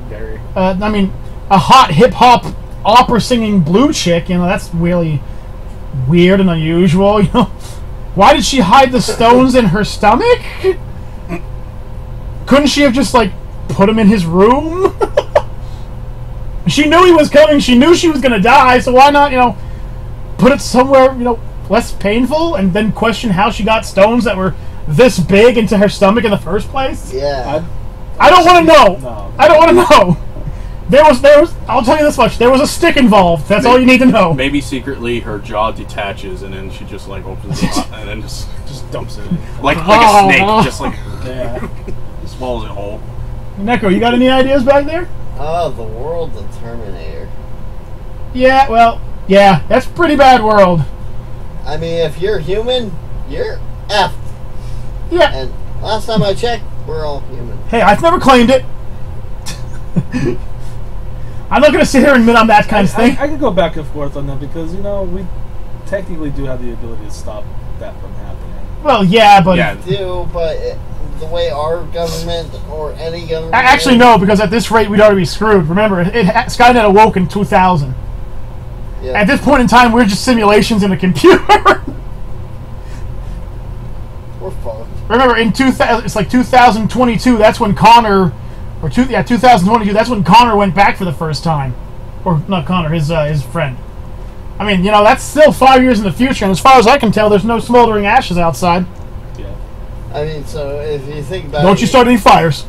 Very. I mean, a hot hip-hop opera-singing blue chick, you know, that's really weird and unusual, you know. Why did she hide the stones in her stomach? Couldn't she have just, like, put him in his room? She knew he was coming. She knew she was going to die, so why not, you know, put it somewhere, you know, less painful, and then question how she got stones that were this big into her stomach in the first place? Yeah. I don't want to know. No. I don't want to know. There was. I'll tell you this much. There was a stick involved. That's all you need to know. Maybe secretly her jaw detaches and then she just like opens it up and then just dumps it in. Like a snake, just like Yeah. swallows it whole. Neko, you got any ideas back there? Oh, the world of Terminator. Yeah, well, yeah, that's a pretty bad world. I mean, if you're human, you're effed. Yeah. And last time I checked, we're all human. Hey, I've never claimed it. I'm not going to sit here and admit I'm that kind of thing. I could go back and forth on that because, we technically do have the ability to stop that from happening. Well, yeah, but... Yeah. Do, but the way our government or any government... Actually, no, because at this rate, we'd already be screwed. Remember, Skynet awoke in 2000. Yeah. At this point in time, we're just simulations in a computer. We're fucked. Remember, in 2000, it's like 2022. That's when Connor, 2022. That's when Connor went back for the first time, or not Connor, his friend. I mean, that's still 5 years in the future, and as far as I can tell, there's no smoldering ashes outside. Yeah. I mean, so if you think about Don't you start any fires?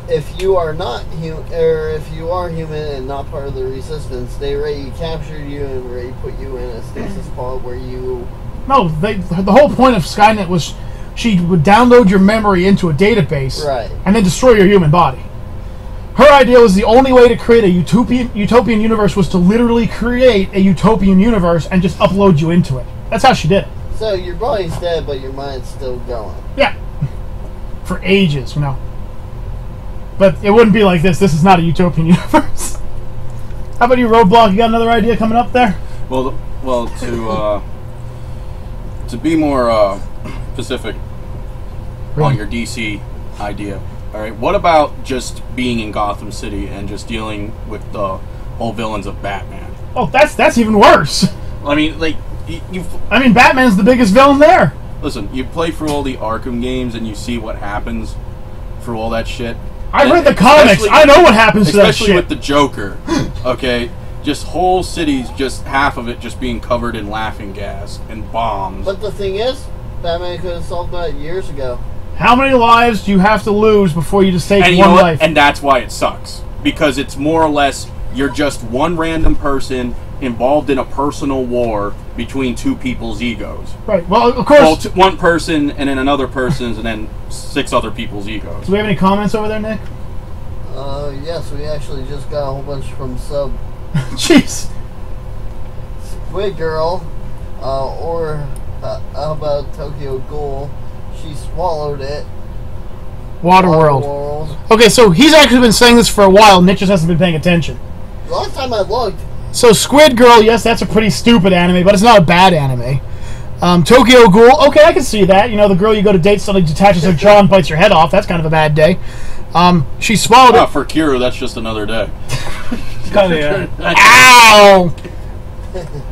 If you are not human, or if you are human and not part of the resistance, they already captured you and already put you in a stasis pod where you... No, the whole point of Skynet was she would download your memory into a database, Right. and then destroy your human body. Her idea was the only way to create a utopian universe was to literally create a utopian universe and just upload you into it. That's how she did it. So your body's dead, but your mind's still going. Yeah. For ages, But it wouldn't be like this. This is not a utopian universe. How about you, Roadblock? You got another idea coming up there? Well, to be more specific on your DC idea. All right, what about just being in Gotham City and just dealing with the whole villains of Batman? Oh, that's even worse. I mean, like I mean, Batman's the biggest villain there. listen, you play through all the Arkham games and you see what happens for all that shit. I read the comics. I know what happens to that Especially shit. with the Joker. Okay, just whole cities, just half of it just being covered in laughing gas and bombs. But the thing is, Batman could have solved that years ago. How many lives do you have to lose before you just take And you one know what? life? And that's why it sucks. Because it's more or less, you're just one random person involved in a personal war between two people's egos. Right. Well, of course. Well, one person and then another person's and then 6 other people's egos. Do we have any comments over there, Nick? Yes, we actually just got a whole bunch from Sub Jeez. Squid Girl, or how about Tokyo Ghoul? She swallowed it. Waterworld. Waterworld. Okay, so he's actually been saying this for a while. Nick just hasn't been paying attention. Last time I looked, So Squid Girl, yes, that's a pretty stupid anime, but it's not a bad anime. Tokyo Ghoul, okay, I can see that. The girl you go to date suddenly detaches her jaw and bites your head off. That's kind of a bad day. She swallowed it. For Kira, that's just another day. Ow!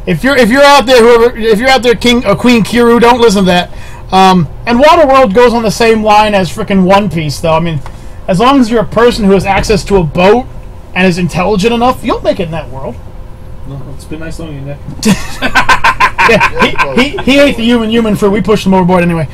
If you're out there, King or Queen Kiru, don't listen to that. And Waterworld goes on the same line as frickin' One Piece, though. I mean, as long as you're a person who has access to a boat and is intelligent enough, you'll make it in that world. No, it's been nice knowing you, Nick. Yeah, he ate the human fruit. We pushed him overboard anyway.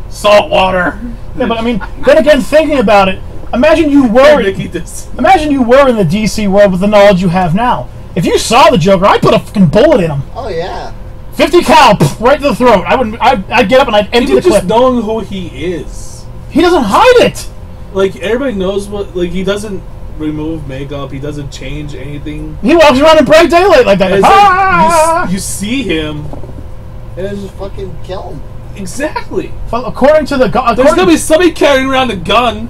Salt water. Yeah, but I mean, then again, thinking about it, imagine you were Nick, eat this. in the DC world with the knowledge you have now. If you saw the Joker, I'd put a fucking bullet in him. oh yeah. 50 cal, right to the throat. I'd get up and I'd empty Even the clip. just knowing who he is. He doesn't hide it. Like, everybody knows what... Like, he doesn't remove makeup. He doesn't change anything. He walks around in bright daylight like that. It's Ah! like, you see him, and... Just fucking kill him. Exactly. Well, according to the There's gonna be somebody carrying around a gun.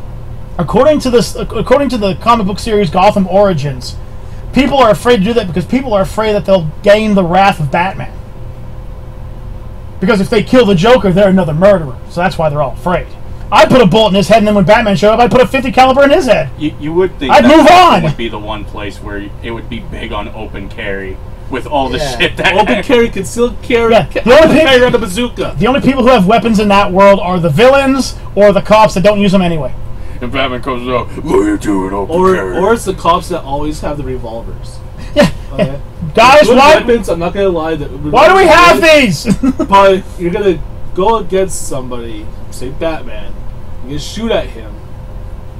according to the comic book series Gotham Origins, people are afraid to do that because people are afraid that they'll gain the wrath of Batman. Because if they kill the Joker, they're another murderer. So that's why they're all afraid. I'd put a bullet in his head, and then when Batman showed up, I'd put a 50 caliber in his head. You would think I'd that move Gotham on. would be the one place where it would be big on open carry with all the Yeah. shit that Open carry, concealed carry. Yeah, the only carry people- around a bazooka. The only people who have weapons in that world are the villains or the cops that don't use them anyway. And Batman comes out, what are you doing open carry? Or it's the cops that always have the revolvers. Yeah. Okay. Guys, Good why weapons, I'm not gonna lie. do we have these? But you're gonna go against somebody, say Batman, you're gonna shoot at him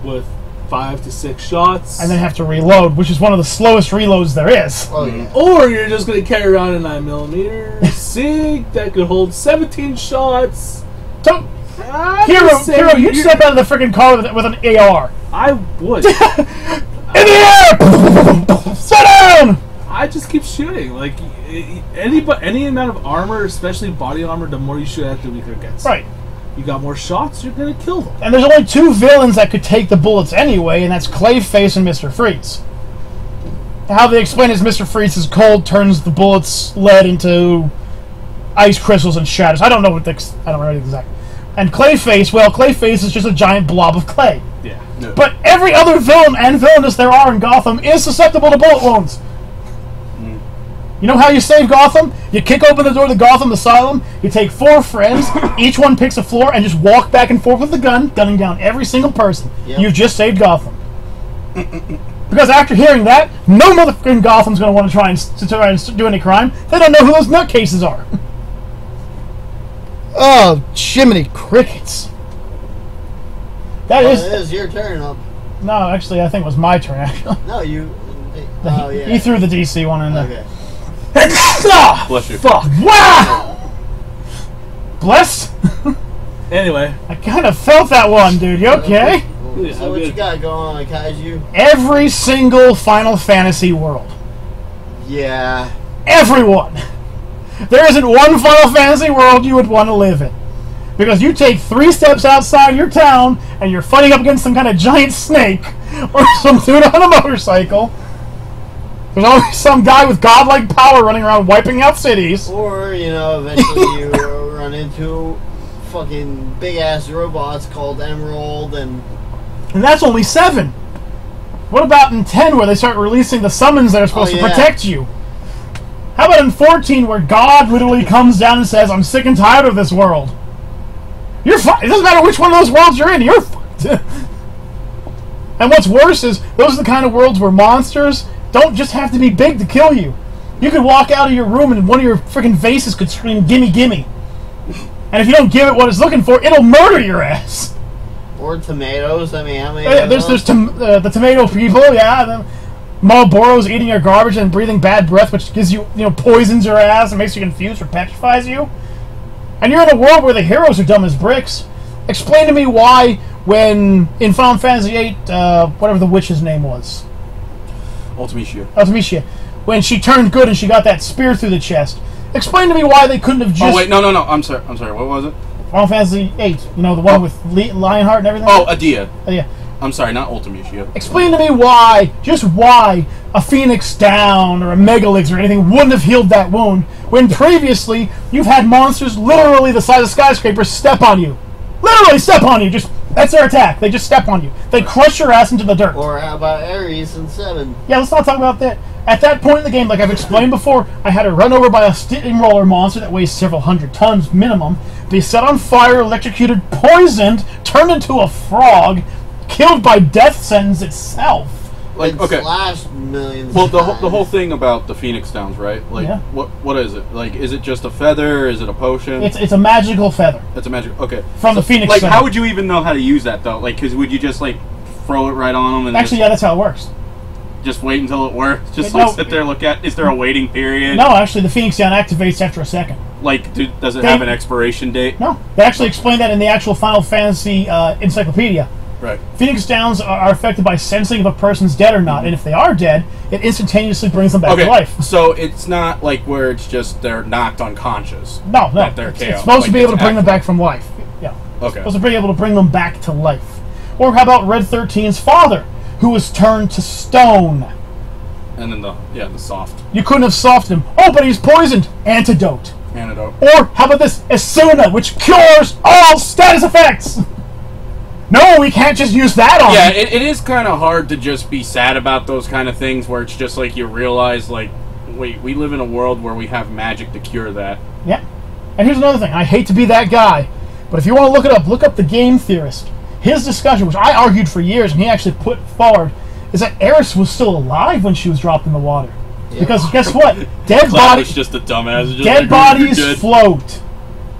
with 5 to 6 shots, And then have to reload, which is one of the slowest reloads there is. Oh yeah. or you're just gonna carry around a 9mm SIG that could hold 17 shots. So, Hero, you'd step out of the freaking car with an AR. I would. In the air! Sit down! I just keep shooting. Like any amount of armor, especially body armor, the more you shoot at, the weaker it gets. Right. You got more shots, you're gonna kill them. And there's only two villains that could take the bullets anyway, and that's Clayface and Mr. Freeze. How they explain is Mr. Freeze's cold turns the bullets lead into ice crystals and shatters. I don't know what I don't know the exact. And Clayface, well, Clayface is just a giant blob of clay. Yeah. No. But every other villain and villainess there are in Gotham is susceptible to bullet wounds. You know how you save Gotham? You kick open the door to the Gotham Asylum, you take 4 friends, each one picks a floor, and just walk back and forth with the gun, gunning down every single person. Yep. You've just saved Gotham. Because after hearing that, no motherfucking Gotham's going to want to try and do any crime. They don't know who those nutcases are. Oh, Jiminy Crickets. It is your turn up. No, actually, I think it was my turn, actually. No, you... Oh, yeah. He threw the DC one in there. Okay. Oh, Bless you. fuck. Wow! Bless? Anyway. I kind of felt that one, dude. You okay? So what you got going on, Kaiju? Every single Final Fantasy world. Yeah. Everyone. There isn't one Final Fantasy world you would want to live in. Because you take 3 steps outside your town, and you're fighting up against some kind of giant snake, or some dude on a motorcycle. There's always some guy with godlike power running around wiping out cities. Or, eventually you run into fucking big-ass robots called Emerald, and that's only 7. What about in 10, where they start releasing the summons that are supposed to protect you? How about in 14, where God literally comes down and says, I'm sick and tired of this world? You're fucked. It doesn't matter which one of those worlds you're in, you're fucked. And what's worse is, those are the kind of worlds where monsters don't just have to be big to kill you. You could walk out of your room and one of your freaking vases could scream, gimme, gimme. And if you don't give it what it's looking for, it'll murder your ass. Or tomatoes. I mean, how many? There's the tomato people, yeah. Marlboro's eating your garbage and breathing bad breath, which gives you, poisons your ass and makes you confused or petrifies you. And you're in a world where the heroes are dumb as bricks. Explain to me why, when in Final Fantasy VIII, whatever the witch's name was, Ultimecia, when she turned good and she got that spear through the chest. Explain to me why they couldn't have just... Oh, wait, no, I'm sorry, what was it? Final Fantasy VIII, the one with Lionheart and everything? Oh, Adia. Yeah. I'm sorry, not Ultimecia. Explain to me why a Phoenix Down or a Megalix or anything wouldn't have healed that wound, when previously you've had monsters literally the size of skyscrapers step on you. Literally step on you, that's their attack. They just step on you. They crush your ass into the dirt. Or how about Ares in 7? Yeah, let's not talk about that. At that point in the game, like I've explained before, I had her run over by a steamroller monster that weighs several hundred tons minimum, be set on fire, electrocuted, poisoned, turned into a frog, killed by death sentence itself. Like, okay. Slashed millions. Well, the times. whole thing about the Phoenix Downs, right? Like, Yeah. what is it? Like, is it just a feather? Is it a potion? It's a magical feather. It's a magic. Okay. From the Phoenix Like, Center. how would you even know how to use that though? Like, because would you just like throw it right on them and Actually, yeah, that's how it works. just wait until it works? Just No. like sit there, look at. Is there a waiting period? No, actually, the Phoenix Down activates after a second. Like, does it They- have an expiration date? No, they actually explain that in the actual Final Fantasy encyclopedia. Right. Phoenix Downs are affected by sensing if a person's dead or not, and if they are dead, it instantaneously brings them back Okay. to life. So it's not like where it's just they're knocked unconscious. No, That they're it's chaos. supposed to Like, be able to it's bring them active. back from life. Yeah. Okay. Supposed to be able to bring them back to life. Or how about Red 13's father, who was turned to stone? And then the soft You couldn't have softened him. Oh, but he's poisoned. Antidote. antidote. Or how about this? Asuna, which cures all status effects. No, we can't just use that on Yeah, him. it is kind of hard to just be sad about those kind of things where it's just like you realize, like, wait, we live in a world where we have magic to cure that. Yeah. And here's another thing. I hate to be that guy, but if you want to look it up, look up The Game Theorist. His discussion, which I argued for years and he actually put forward, is that Eris was still alive when she was dropped in the water. Yeah. Because guess what? Dead Cloud was bodies, just a dumbass. Just dead like, bodies "You're good." float.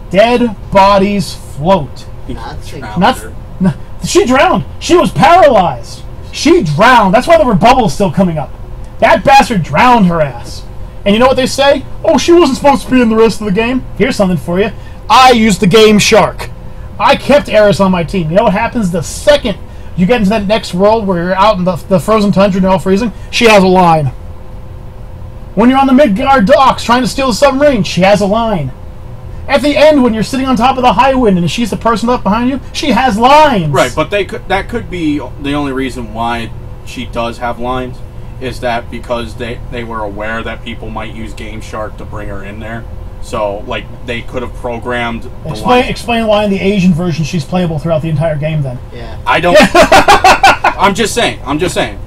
Dead bodies float. Not too- Drowned Not, her. no, she drowned. She was paralyzed. She drowned. That's why there were bubbles still coming up. That bastard drowned her ass. And you know what they say? Oh, she wasn't supposed to be in the rest of the game. Here's something for you. I used the game Shark. I kept Eris on my team. You know what happens the second you get into that next world where you're out in the frozen tundra and all freezing? She has a line. When you're on the Midgard docks trying to steal the submarine, she has a line. At the end, when you're sitting on top of the high wind and she's the person left behind you, she has lines. Right, but that could be the only reason why she does have lines, is that because they were aware that people might use Game Shark to bring her in there. So, like, they could have programmed the Explain why in the Asian version she's playable throughout the entire game, then. Yeah. I don't... I'm just saying.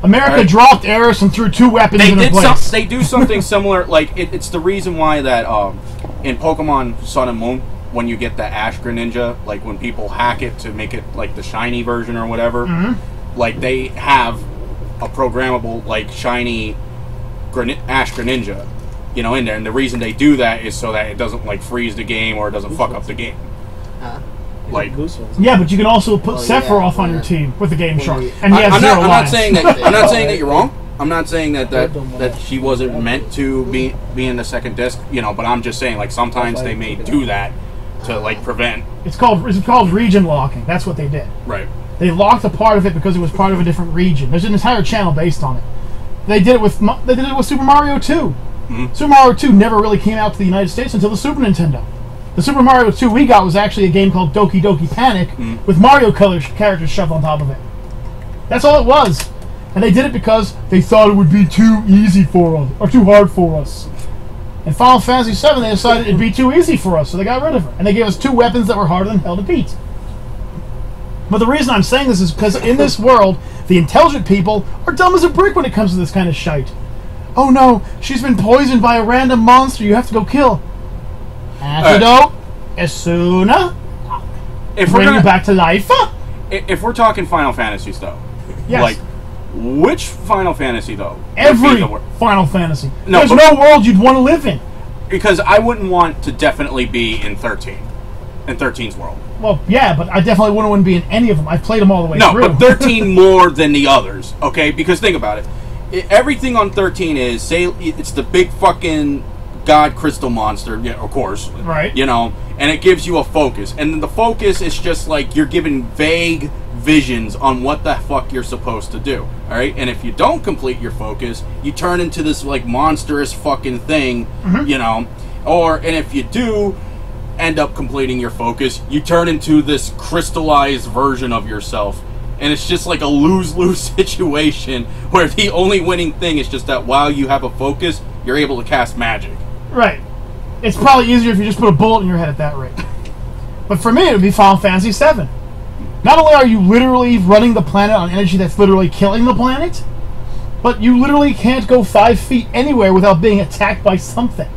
America right? dropped Eris and threw 2 weapons in her place. They do something similar. Like, it's the reason why that in Pokemon Sun and Moon, when you get the Ash Greninja, like when people hack it to make it like the shiny version or whatever, like they have a programmable like shiny Ash Greninja, you know, in there. And the reason they do that is so that it doesn't like freeze the game or it doesn't fuck up the game. Like, yeah, but you can also put Sephiroth on your team with the Game Shark, and he has I'm zero lines. not saying that. I'm not saying that you're wrong. I'm not saying that she wasn't meant to be in the second disc, you know. But I'm just saying, like, sometimes they may do that to like prevent. It's called region locking. That's what they did. Right. They locked a part of it because it was part of a different region. There's an entire channel based on it. They did it with Super Mario 2. Mm-hmm. Super Mario 2 never really came out to the United States until the Super Nintendo. The Super Mario 2 we got was actually a game called Doki Doki Panic with Mario characters shoved on top of it. That's all it was. And they did it because they thought it would be too easy for us, or too hard for us. In Final Fantasy VII, they decided it'd be too easy for us, so they got rid of her. And they gave us 2 weapons that were harder than hell to beat. But the reason I'm saying this is because in this world, the intelligent people are dumb as a brick when it comes to this kind of shite. Oh no, she's been poisoned by a random monster you have to go kill. Antidote, Asuna, bring you back to life. If we're talking Final Fantasies, though, yes. Like, which Final Fantasy, though? Every Final Fantasy. No, There's no world you'd want to live in. Because I wouldn't want to definitely be in 13. In 13's world. Well, yeah, but I definitely wouldn't want to be in any of them. I've played them all the way through. No, but 13 more than the others, okay? Because think about it. Everything on 13 is, say, it's the big fucking God crystal monster, yeah, of course. Right. You know, and it gives you a focus. And then the focus is just like you're given vague visions on what the fuck you're supposed to do. Alright? And if you don't complete your focus, you turn into this like monstrous fucking thing, you know. And if you do end up completing your focus, you turn into this crystallized version of yourself. And it's just like a lose-lose situation where the only winning thing is just that while you have a focus, you're able to cast magic. Right. It's probably easier if you just put a bullet in your head at that rate. But for me, it would be Final Fantasy VII. Not only are you literally running the planet on energy that's literally killing the planet, but you literally can't go 5 feet anywhere without being attacked by something.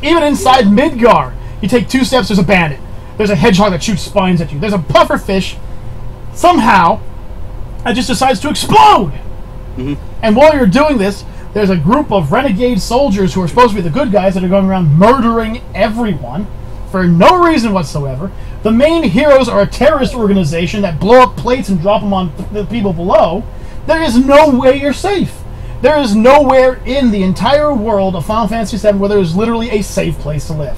Even inside Midgar, you take 2 steps, there's a bandit. There's a hedgehog that shoots spines at you. There's a puffer fish, somehow, that just decides to explode. And while you're doing this, there's a group of renegade soldiers who are supposed to be the good guys that are going around murdering everyone for no reason whatsoever. The main heroes are a terrorist organization that blow up plates and drop them on the people below. There is no way you're safe. There is nowhere in the entire world of Final Fantasy VII where there is literally a safe place to live.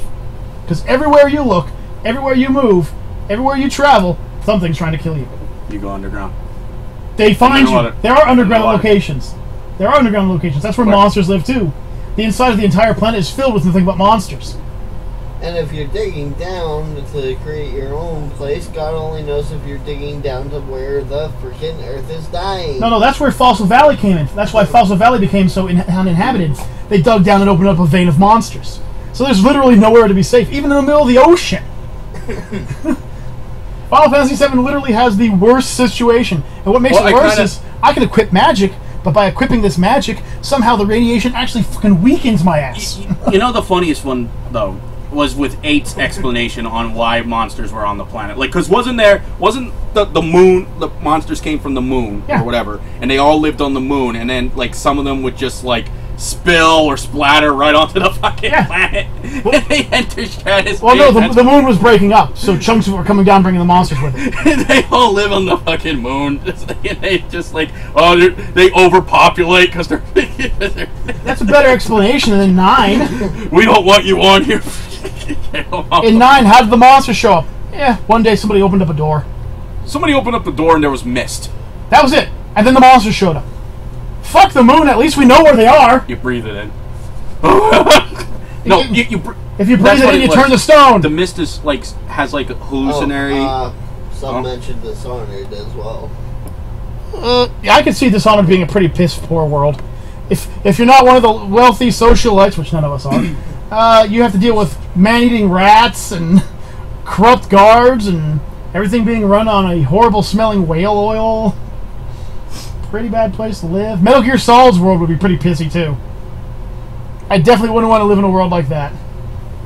Because everywhere you look, everywhere you move, everywhere you travel, something's trying to kill you. You go underground. They find you. There are underground locations. There are underground locations. That's where monsters live too. The inside of the entire planet is filled with nothing but monsters. And if you're digging down to create your own place, God only knows if you're digging down to where the freaking Earth is dying. No, that's where Fossil Valley came in. That's why Fossil Valley became so uninhabited. They dug down and opened up a vein of monsters. So there's literally nowhere to be safe, even in the middle of the ocean. Final Fantasy VII literally has the worst situation. And what makes it worse is I can equip magic, but by equipping this magic, somehow the radiation actually fucking weakens my ass. You know the funniest one, though, was with 8's explanation on why monsters were on the planet. Like, because wasn't the moon, the monsters came from the moon, or whatever, and they all lived on the moon, and then, like, some of them would just, like, spill or splatter right onto the fucking planet. Well, they enter stratosphere. Well, no, the moon was breaking up, so chunks of it were coming down, bringing the monsters with it. They all live on the fucking moon. They just like, they overpopulate because they're. That's a better explanation than 9. We don't want you on here. In 9, how did the monsters show up? Yeah, one day somebody opened up a door. Somebody opened up the door and there was mist. That was it. And then the monsters showed up. Fuck the moon, at least we know where they are. You breathe it in. No, if you breathe it in, you turn to stone. The mist is like has like hallucinatory. Some mentioned Dishonored as well. Yeah, I could see Dishonored being a pretty piss poor world. If you're not one of the wealthy socialites, which none of us are, you have to deal with man-eating rats and corrupt guards and everything being run on a horrible smelling whale oil. Pretty bad place to live. Metal Gear Solid's world would be pretty pissy too. I definitely wouldn't want to live in a world like that.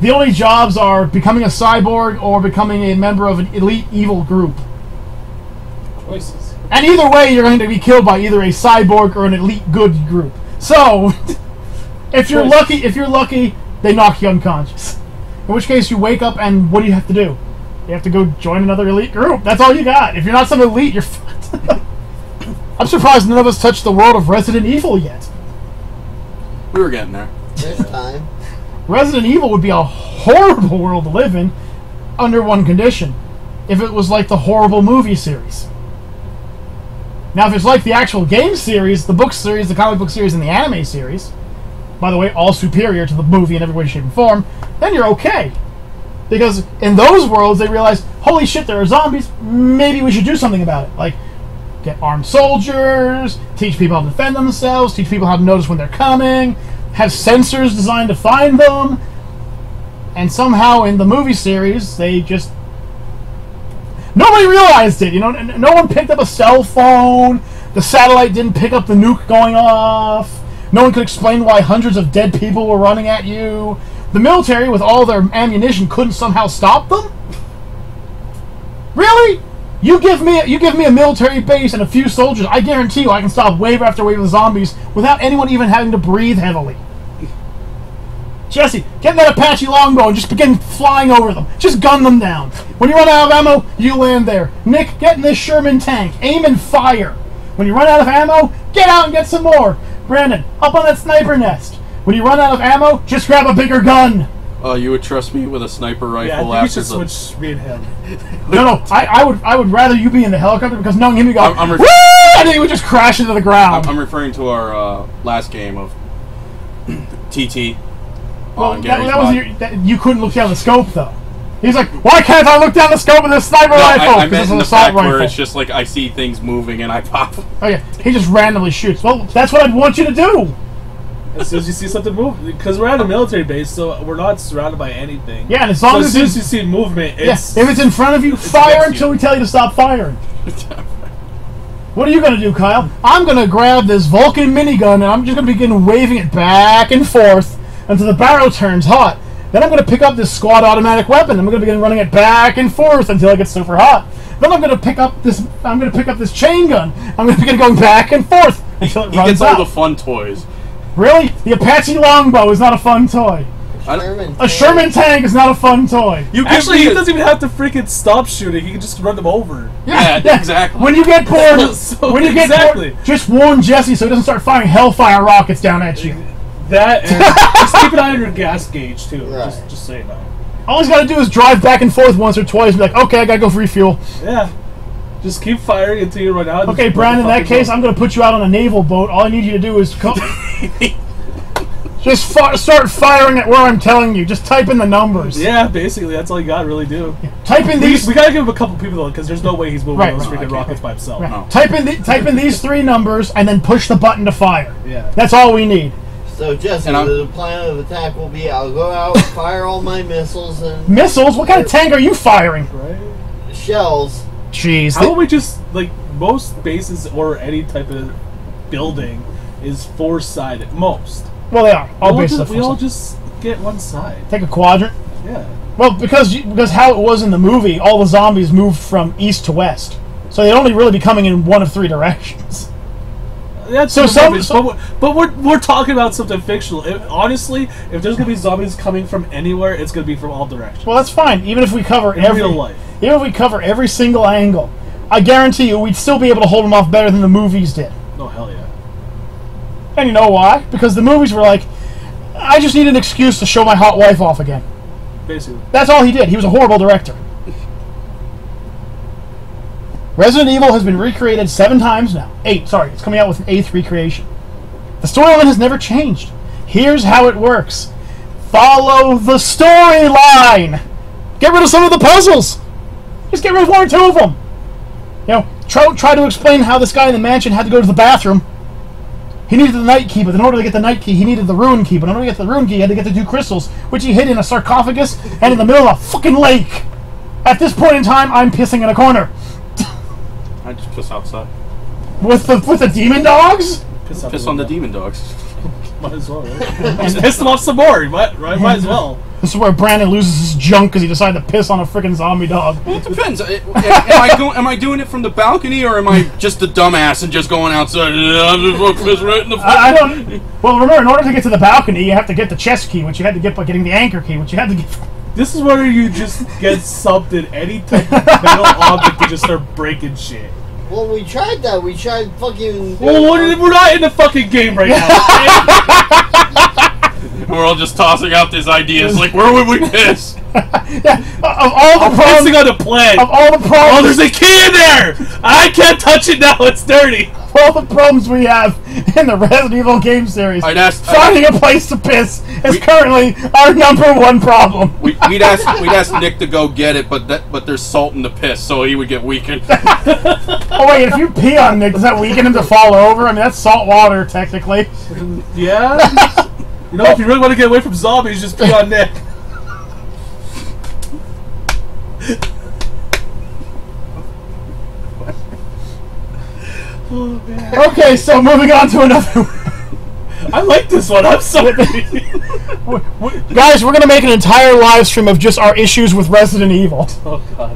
The only jobs are becoming a cyborg or becoming a member of an elite evil group. Choices. And either way, you're going to be killed by either a cyborg or an elite good group. So, if you're lucky, they knock you unconscious. In which case, you wake up and what do you have to do? You have to go join another elite group. That's all you got. If you're not some elite, you're fucked. I'm surprised none of us touched the world of Resident Evil yet. We were getting there. This time. Resident Evil would be a horrible world to live in under one condition. If it was like the horrible movie series. Now, if it's like the actual game series, the book series, the comic book series, and the anime series, by the way, all superior to the movie in every way, shape, and form, then you're okay. Because in those worlds, they realize, holy shit, there are zombies, maybe we should do something about it. Like, get armed soldiers, teach people how to defend themselves, teach people how to notice when they're coming, have sensors designed to find them, and somehow in the movie series, they just... Nobody realized it, you know? No one picked up a cell phone, the satellite didn't pick up the nuke going off, no one could explain why hundreds of dead people were running at you. The military, with all their ammunition, couldn't somehow stop them? Really? You give me a military base and a few soldiers, I guarantee you I can stop wave after wave of zombies without anyone even having to breathe heavily. Jesse, get that Apache longbow and just begin flying over them. Just gun them down. When you run out of ammo, you land there. Nick, get in this Sherman tank. Aim and fire. When you run out of ammo, get out and get some more. Brandon, up on that sniper nest. When you run out of ammo, just grab a bigger gun. Oh, you would trust me with a sniper rifle? Yeah, I think we should switch me and him. No, I would rather you be in the helicopter because knowing him, you go, woo! And then he would just crash into the ground. I'm referring to our last game of TT. Well, you couldn't look down the scope though. He's like, why can't I look down the scope of this sniper rifle? I meant in the fact where it's just like I see things moving and I pop. Oh yeah, he just randomly shoots. Well, that's what I'd want you to do. As soon as you see something move, because we're at a military base, so we're not surrounded by anything. Yeah, and as long as soon as you see movement, if it's in front of you, fire until we tell you to stop firing. What are you going to do, Kyle? I'm going to grab this Vulcan minigun and I'm just going to begin waving it back and forth until the barrel turns hot. Then I'm going to pick up this squad automatic weapon and I'm going to begin running it back and forth until it gets super hot. Then I'm going to pick up this chain gun. I'm going to begin going back and forth until it runs out. He gets all the fun toys. Really? The Apache longbow is not a fun toy. A Sherman tank is not a fun toy. Actually, he doesn't even have to freaking stop shooting. He can just run them over. Yeah, exactly. When you get bored, bored, just warn Jesse so he doesn't start firing hellfire rockets down at you. That and just keep an eye on your gas gauge too. Right. Just so you know. All he's got to do is drive back and forth once or twice and be like, okay, I gotta go for refuel. Yeah. Just keep firing until you run out. Okay, Brandon, in that case, I'm going to put you out on a naval boat. All I need you to do is just start firing at where I'm telling you. Just type in the numbers. Yeah, basically, that's all you got to really do. Yeah. Type in these. We got to give him a couple people, though, because there's no way he's moving those freaking rockets by himself. Right. No. Type in these three numbers and then push the button to fire. Yeah. That's all we need. So, Jesse, the plan of attack will be I'll go out, fire all my missiles and... Missiles? What kind of tank are you firing? Right. Shells. Jeez. How about we just, like, most bases or any type of building is four-sided. Most. Well, they are. All bases are we all just get one side. Take a quadrant? Yeah. Well, because how it was in the movie, all the zombies moved from east to west. So they'd only really be coming in one of three directions. That's but we're talking about something fictional. Honestly, if there's gonna be zombies coming from anywhere, it's gonna be from all directions. Well, that's fine. Even if we cover real life, even if we cover every single angle, I guarantee you we'd still be able to hold them off better than the movies did. Oh hell yeah! And you know why? Because the movies were like, I just need an excuse to show my hot wife off again. Basically, that's all he did. He was a horrible director. Resident Evil has been recreated 7 times now. 8, sorry. It's coming out with an 8th recreation. The storyline has never changed. Here's how it works. Follow the storyline! Get rid of some of the puzzles! Just get rid of 1 or 2 of them! You know, try to explain how this guy in the mansion had to go to the bathroom. He needed the night key, but in order to get the night key, he needed the ruin key. But in order to get the ruin key, he had to get the 2 crystals, which he hid in a sarcophagus and in the middle of a fucking lake. At this point in time, I'm pissing in a corner. I just piss outside. With the demon dogs? Piss on the demon dogs. Might as well, right? Just piss them off some more. Might as well. This is where Brandon loses his junk because he decided to piss on a freaking zombie dog. Well, it depends. Am I doing it from the balcony, or am I just the dumbass and just going outside? I'm just going to piss right in the I don't... Well, remember, in order to get to the balcony, you have to get the chest key, which you had to get by getting the anchor key, which you had to get... This is where you just get something, any type of metal object, to just start breaking shit. Well, we tried that. We tried fucking... Well, we're not in the fucking game right now. We're all just tossing out these ideas, like, where would we piss? Yeah, of all the problems... pissing on the plan. Of all the problems... Oh, there's a key in there! I can't touch it now, it's dirty! Of all the problems we have in the Resident Evil game series, finding a place to piss is currently our #1 problem. We'd ask Nick to go get it, but there's salt in the piss, so he would get weakened. Oh wait, if you pee on Nick, does that weaken him to fall over? I mean, that's salt water, technically. Yeah? You know, if you really want to get away from zombies, just pee on Nick. Oh, man. Okay, so moving on to another. I like this one. I'm sorry. Guys, we're going to make an entire live stream of just our issues with Resident Evil. Oh, God.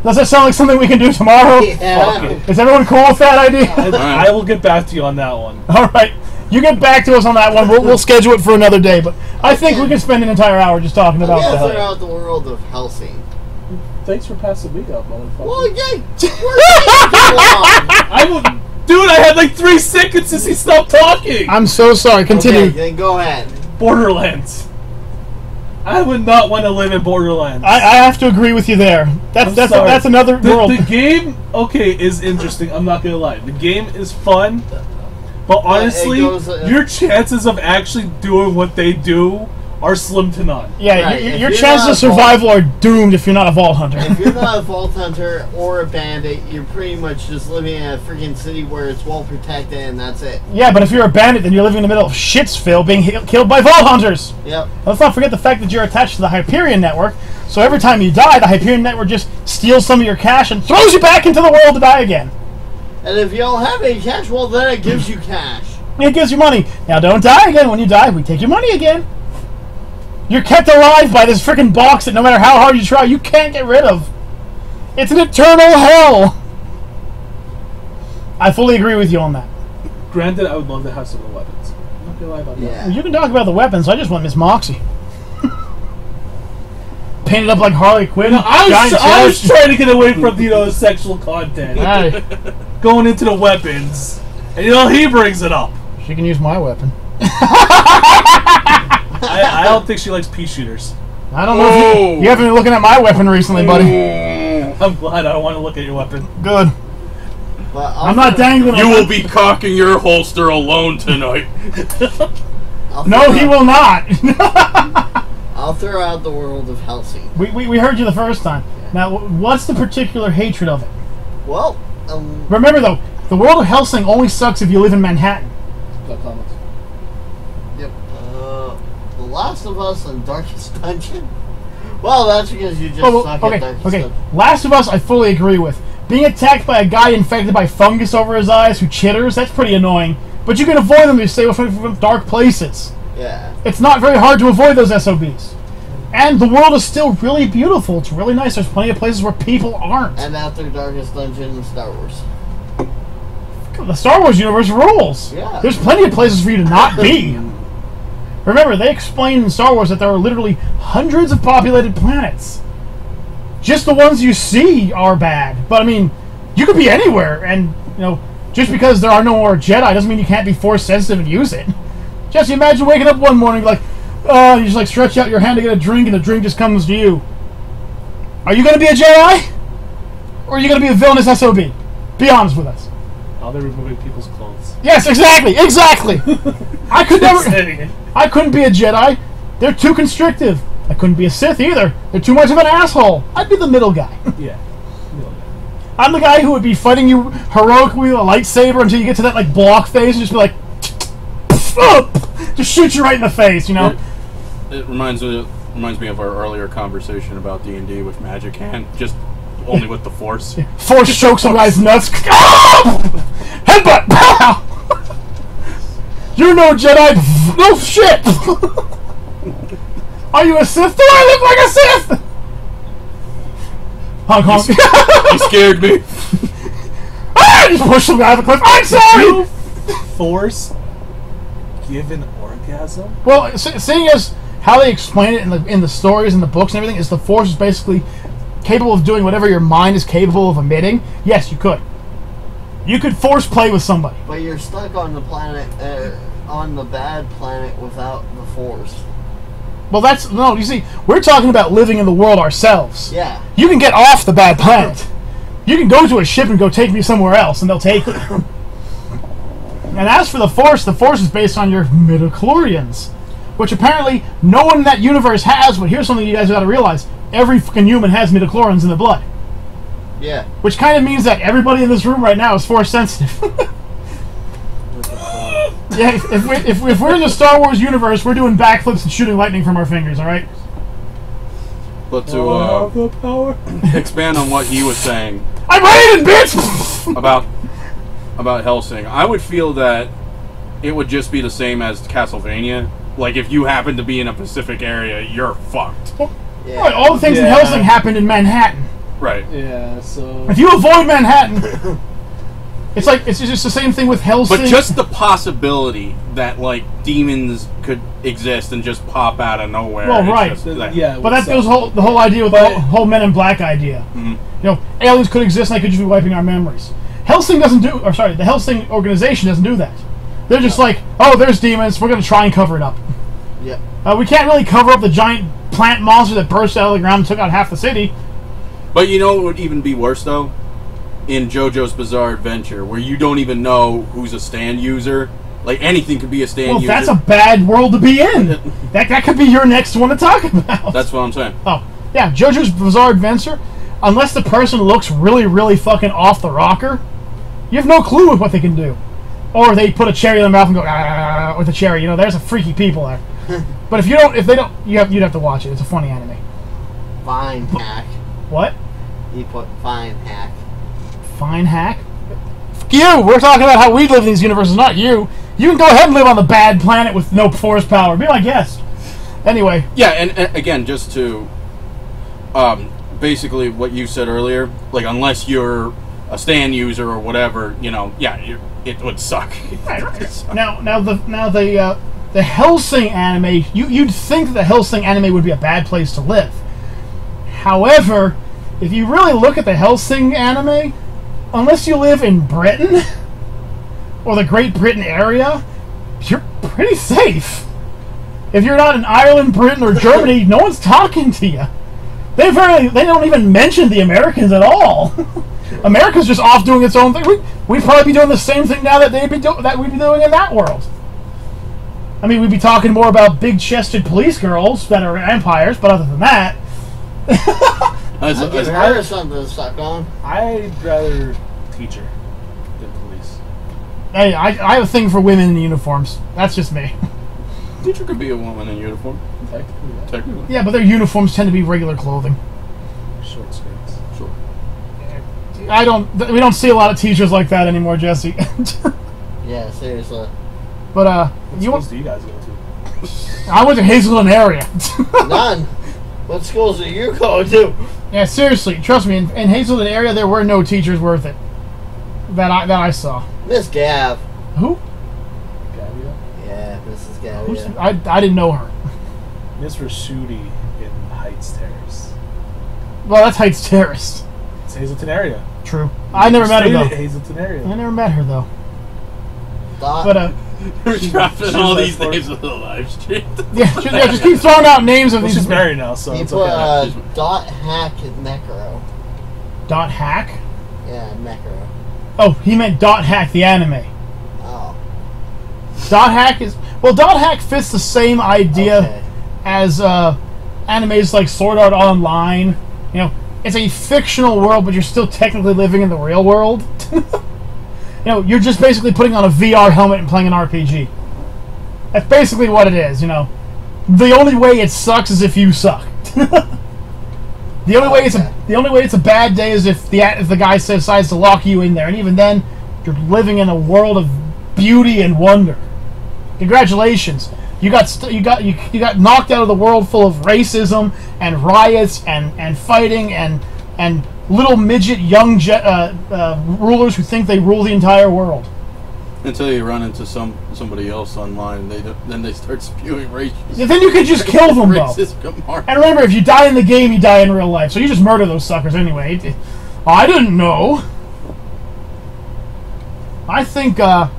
Does that sound like something we can do tomorrow? Yeah. Is everyone cool with that idea? I will get back to you on that one. All right. You get back to us on that one. We'll schedule it for another day. But I think we can spend an entire hour just talking about Yeah, that. throughout the world of Helsing. Thanks for passing me up, motherfucker. Well, yeah, Dude, I had like 3 seconds since he stopped talking. I'm so sorry. Continue. Okay, then go ahead. Borderlands. I would not want to live in Borderlands. I have to agree with you there. That's another world. The game, okay, is interesting. I'm not gonna lie. The game is fun, but honestly, your chances of actually doing what they do are slim to none. Yeah, Right, your chances of survival are doomed if you're not a vault hunter. If you're not a vault hunter or a bandit, you're pretty much just living in a freaking city where it's well protected and that's it. Yeah, but if you're a bandit, then you're living in the middle of Shitsville being killed by vault hunters. Yep. Let's not forget the fact that you're attached to the Hyperion Network, so every time you die, the Hyperion Network just steals some of your cash and throws you back into the world to die again. And if you don't have any cash, well, then it gives you cash. It gives you money. Now, don't die again. When you die, we take your money again. You're kept alive by this freaking box that no matter how hard you try, you can't get rid of. It's an eternal hell. I fully agree with you on that. Granted, I would love to have some of the weapons. I'm not gonna lie about that. Yeah. You can talk about the weapons. I just want Miss Moxie. Painted up like Harley Quinn. I was trying to get away from the sexual content. Hey, Going into the weapons. And he brings it up. she can use my weapon. I don't think she likes pea shooters. I don't know if you haven't been looking at my weapon recently, buddy. I'm glad I don't want to look at your weapon. Good. But I'm not dangling. You will be cocking your holster alone tonight. No, he will not. I'll throw out the world of Helsing. We heard you the first time. Now, what's the particular hatred of it? Well, Remember, though, the world of Helsing only sucks if you live in Manhattan. yep. The Last of Us and Darkest Dungeon. Well, that's because you just suck at Darkest Dungeon. Last of Us, I fully agree with. Being attacked by a guy infected by fungus over his eyes who chitters, that's pretty annoying. But you can avoid them if you stay away from dark places. Yeah. It's not very hard to avoid those SOBs. And the world is still really beautiful. It's really nice. There's plenty of places where people aren't. And after Darkest Dungeon and Star Wars. The Star Wars universe rules. Yeah. There's plenty of places for you to not be. Remember, they explained in Star Wars that there are literally hundreds of populated planets. Just the ones you see are bad. But, I mean, you could be anywhere. And, just because there are no more Jedi doesn't mean you can't be force sensitive and use it. Just imagine waking up one morning like, you just stretch out your hand to get a drink and the drink just comes to you. Are you going to be a Jedi? or are you going to be a villainous SOB? Be honest with us. Oh, they're removing people's clothes. Yes, exactly. I could never. I couldn't be a Jedi. They're too constrictive. I couldn't be a Sith either. They're too much of an asshole. I'd be the middle guy. Yeah. I'm the guy who would be fighting you heroically with a lightsaber until you get to that like block phase and just be like, just shoot you right in the face, you know. It reminds me of our earlier conversation about D&D with Magic Hand, just only with the Force. Force chokes some guy's nuts. Headbutt! Pow! You're no Jedi. No shit. Are you a Sith? Do I look like a Sith? Honk honk. You scared me. Just push some guy off the cliff. I'm sorry. Force give an orgasm? Well, seeing as how they explain it in the stories and the books and everything, is the Force is basically capable of doing whatever your mind is capable of emitting. Yes, you could. You could Force play with somebody. But you're stuck on the planet, on the bad planet without the Force. Well, no, you see, we're talking about living in the world ourselves. Yeah. You can get off the bad planet. You can go to a ship and go take me somewhere else, and they'll take you. And as for the Force is based on your midichlorians, which apparently no one in that universe has, but here's something you guys got to realize. Every fucking human has midichlorians in the blood. Yeah. Which kind of means that everybody in this room right now is Force sensitive. Yeah, if we're in the Star Wars universe, we're doing backflips and shooting lightning from our fingers, alright? But to expand on what he was saying, I'm raided, bitch! about Hellsing, I would feel that it would just be the same as Castlevania. Like, if you happen to be in a Pacific area, you're fucked. Yeah. Right, all the things in Hellsing happened in Manhattan. Right. Yeah, so... If you avoid Manhattan... It's just the same thing with Hellsing. But just the possibility that, like, demons could exist and just pop out of nowhere. Well, right. But that goes the whole idea with the whole Men in Black idea. Mm-hmm. You know, aliens could exist and they could just be wiping our memories. Hellsing doesn't do... Or, sorry, the Hellsing organization doesn't do that. They're just like, oh, there's demons, we're going to try and cover it up. Yep. We can't really cover up the giant plant monster that burst out of the ground and took out half the city. But you know what would even be worse, though? In JoJo's Bizarre Adventure, where you don't even know who's a stand user. Like, anything could be a stand user. Well, that's a bad world to be in. that could be your next one to talk about. That's what I'm saying. Oh, yeah, JoJo's Bizarre Adventure, unless the person looks really, really fucking off the rocker, you have no clue what they can do. Or they put a cherry in their mouth and go, ah, with a cherry. You know, there's a freaky people there. But if they don't, you'd have to watch it. It's a funny anime. Fine hack. What? He put fine hack. Fine hack? Fuck you! We're talking about how we live in these universes, not you. You can go ahead and live on the bad planet with no Force power. Be my guest. Anyway. Yeah, and again, just to basically what you said earlier, like, unless you're a stand user or whatever, you know, yeah, it would suck. Right. Now the Hellsing anime, you'd think that the Hellsing anime would be a bad place to live. However, if you really look at the Hellsing anime, unless you live in Britain or the Great Britain area, you're pretty safe. If you're not in Ireland, Britain, or Germany, no one's talking to you. They don't even mention the Americans at all. America's just off doing its own thing. We'd probably be doing the same thing now that we'd be doing in that world. I mean, we'd be talking more about big-chested police girls that are vampires, but other than that... I'd give her something to suck on. I'd rather teacher than police. Hey, I have a thing for women in uniforms. That's just me. Teacher could be a woman in uniform. Technically. Yeah, but their uniforms tend to be regular clothing. Short skirts. Sure. We don't see a lot of teachers like that anymore, Jesse. Yeah, seriously. But What schools do you guys go to? I went to Hazelton area. None. What schools are you going to? Yeah, seriously, trust me. In Hazelton area, there were no teachers worth it that I saw. Miss Gav. Who? Gavia? Yeah, Mrs. Gavia. I didn't know her. Miss Rashuti in Heights Terrace. Well, that's Heights Terrace. It's Hazelton area. True. I never met her though. Hazelton area. I never met her though. Dot. But We're dropping all these names on the live stream. yeah, just keep throwing out names of Well, these. she's married now, so he it's put okay. Dot Hack Necro. Dot hack. Yeah, Necro. Oh, he meant Dot Hack the anime. Oh. Dot Hack is... Well, Dot Hack fits the same idea as animes like Sword Art Online. You know, it's a fictional world, but you're still technically living in the real world. You know, you're just basically putting on a VR helmet and playing an RPG. That's basically what it is, you know. The only way it sucks is if you suck. The only way it's a bad day is if the guy decides to lock you in there, and even then, you're living in a world of beauty and wonder. Congratulations, you got knocked out of the world full of racism and riots and fighting and little midget young rulers who think they rule the entire world. Until you run into somebody else online, then they start spewing racism. Yeah, then you can just kill them, though. And remember, if you die in the game, you die in real life. So you just murder those suckers anyway. I didn't know. I think I'm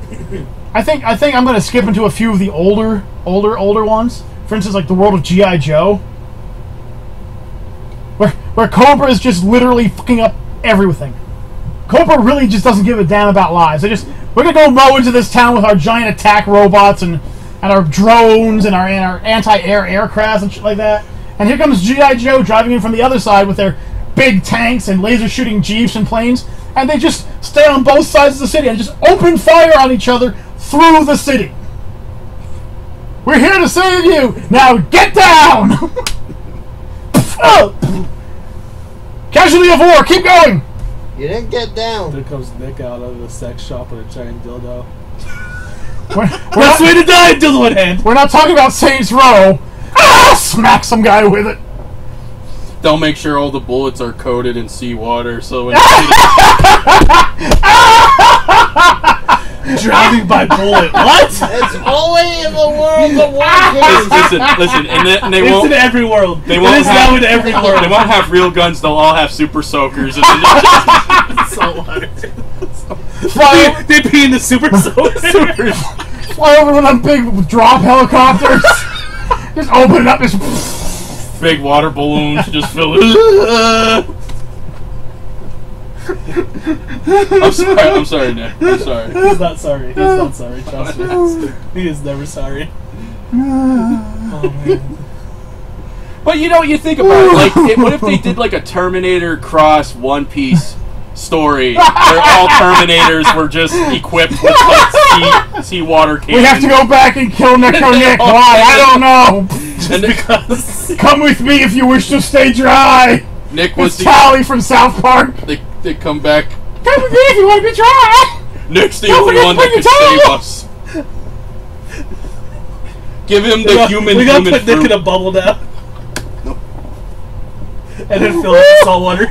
going to skip into a few of the older ones. For instance, like the world of G.I. Joe, where Cobra is just literally fucking up everything. Cobra really just doesn't give a damn about lives. We're gonna go mow into this town with our giant attack robots and our drones and our anti-air aircrafts and shit like that. And here comes G.I. Joe driving in from the other side with their big tanks and laser shooting jeeps and planes, and they just stay on both sides of the city and just open fire on each other through the city. We're here to save you! Now get down! Casualty of war, keep going! You didn't get down. There comes Nick out of the sex shop with a giant dildo. Best way to die, dildo in hand! We're not talking about Saints Row. Smack some guy with it. They'll make sure all the bullets are coated in seawater, so when drowning by bullet. What? It's only in the world of Warhammer. Listen, and they it's won't. in every world. They won't it is now in every world. They won't have real guns. They'll all have super soakers. And so they pee in the super soakers. Fly over with them big drop helicopters. Just open it up. Just big water balloons. Just fill it. I'm sorry, Nick. I'm sorry. He's not sorry. He's not sorry. Trust me. He is never sorry. Oh man. But you know, you think about it. Like, what if they did like a Terminator cross One Piece story, where all Terminators were just equipped with like seawater cannons? We have to go back and kill Necro Nick. Why? I don't know. Just because. Come with me if you wish to stay dry. Nick was it's Tally from South Park. They come back. Come with me if you want to be dry. Nick's the only one that can save us. Give him the human. We gotta put Nick in a bubble now. Nope. And then fill it with salt water.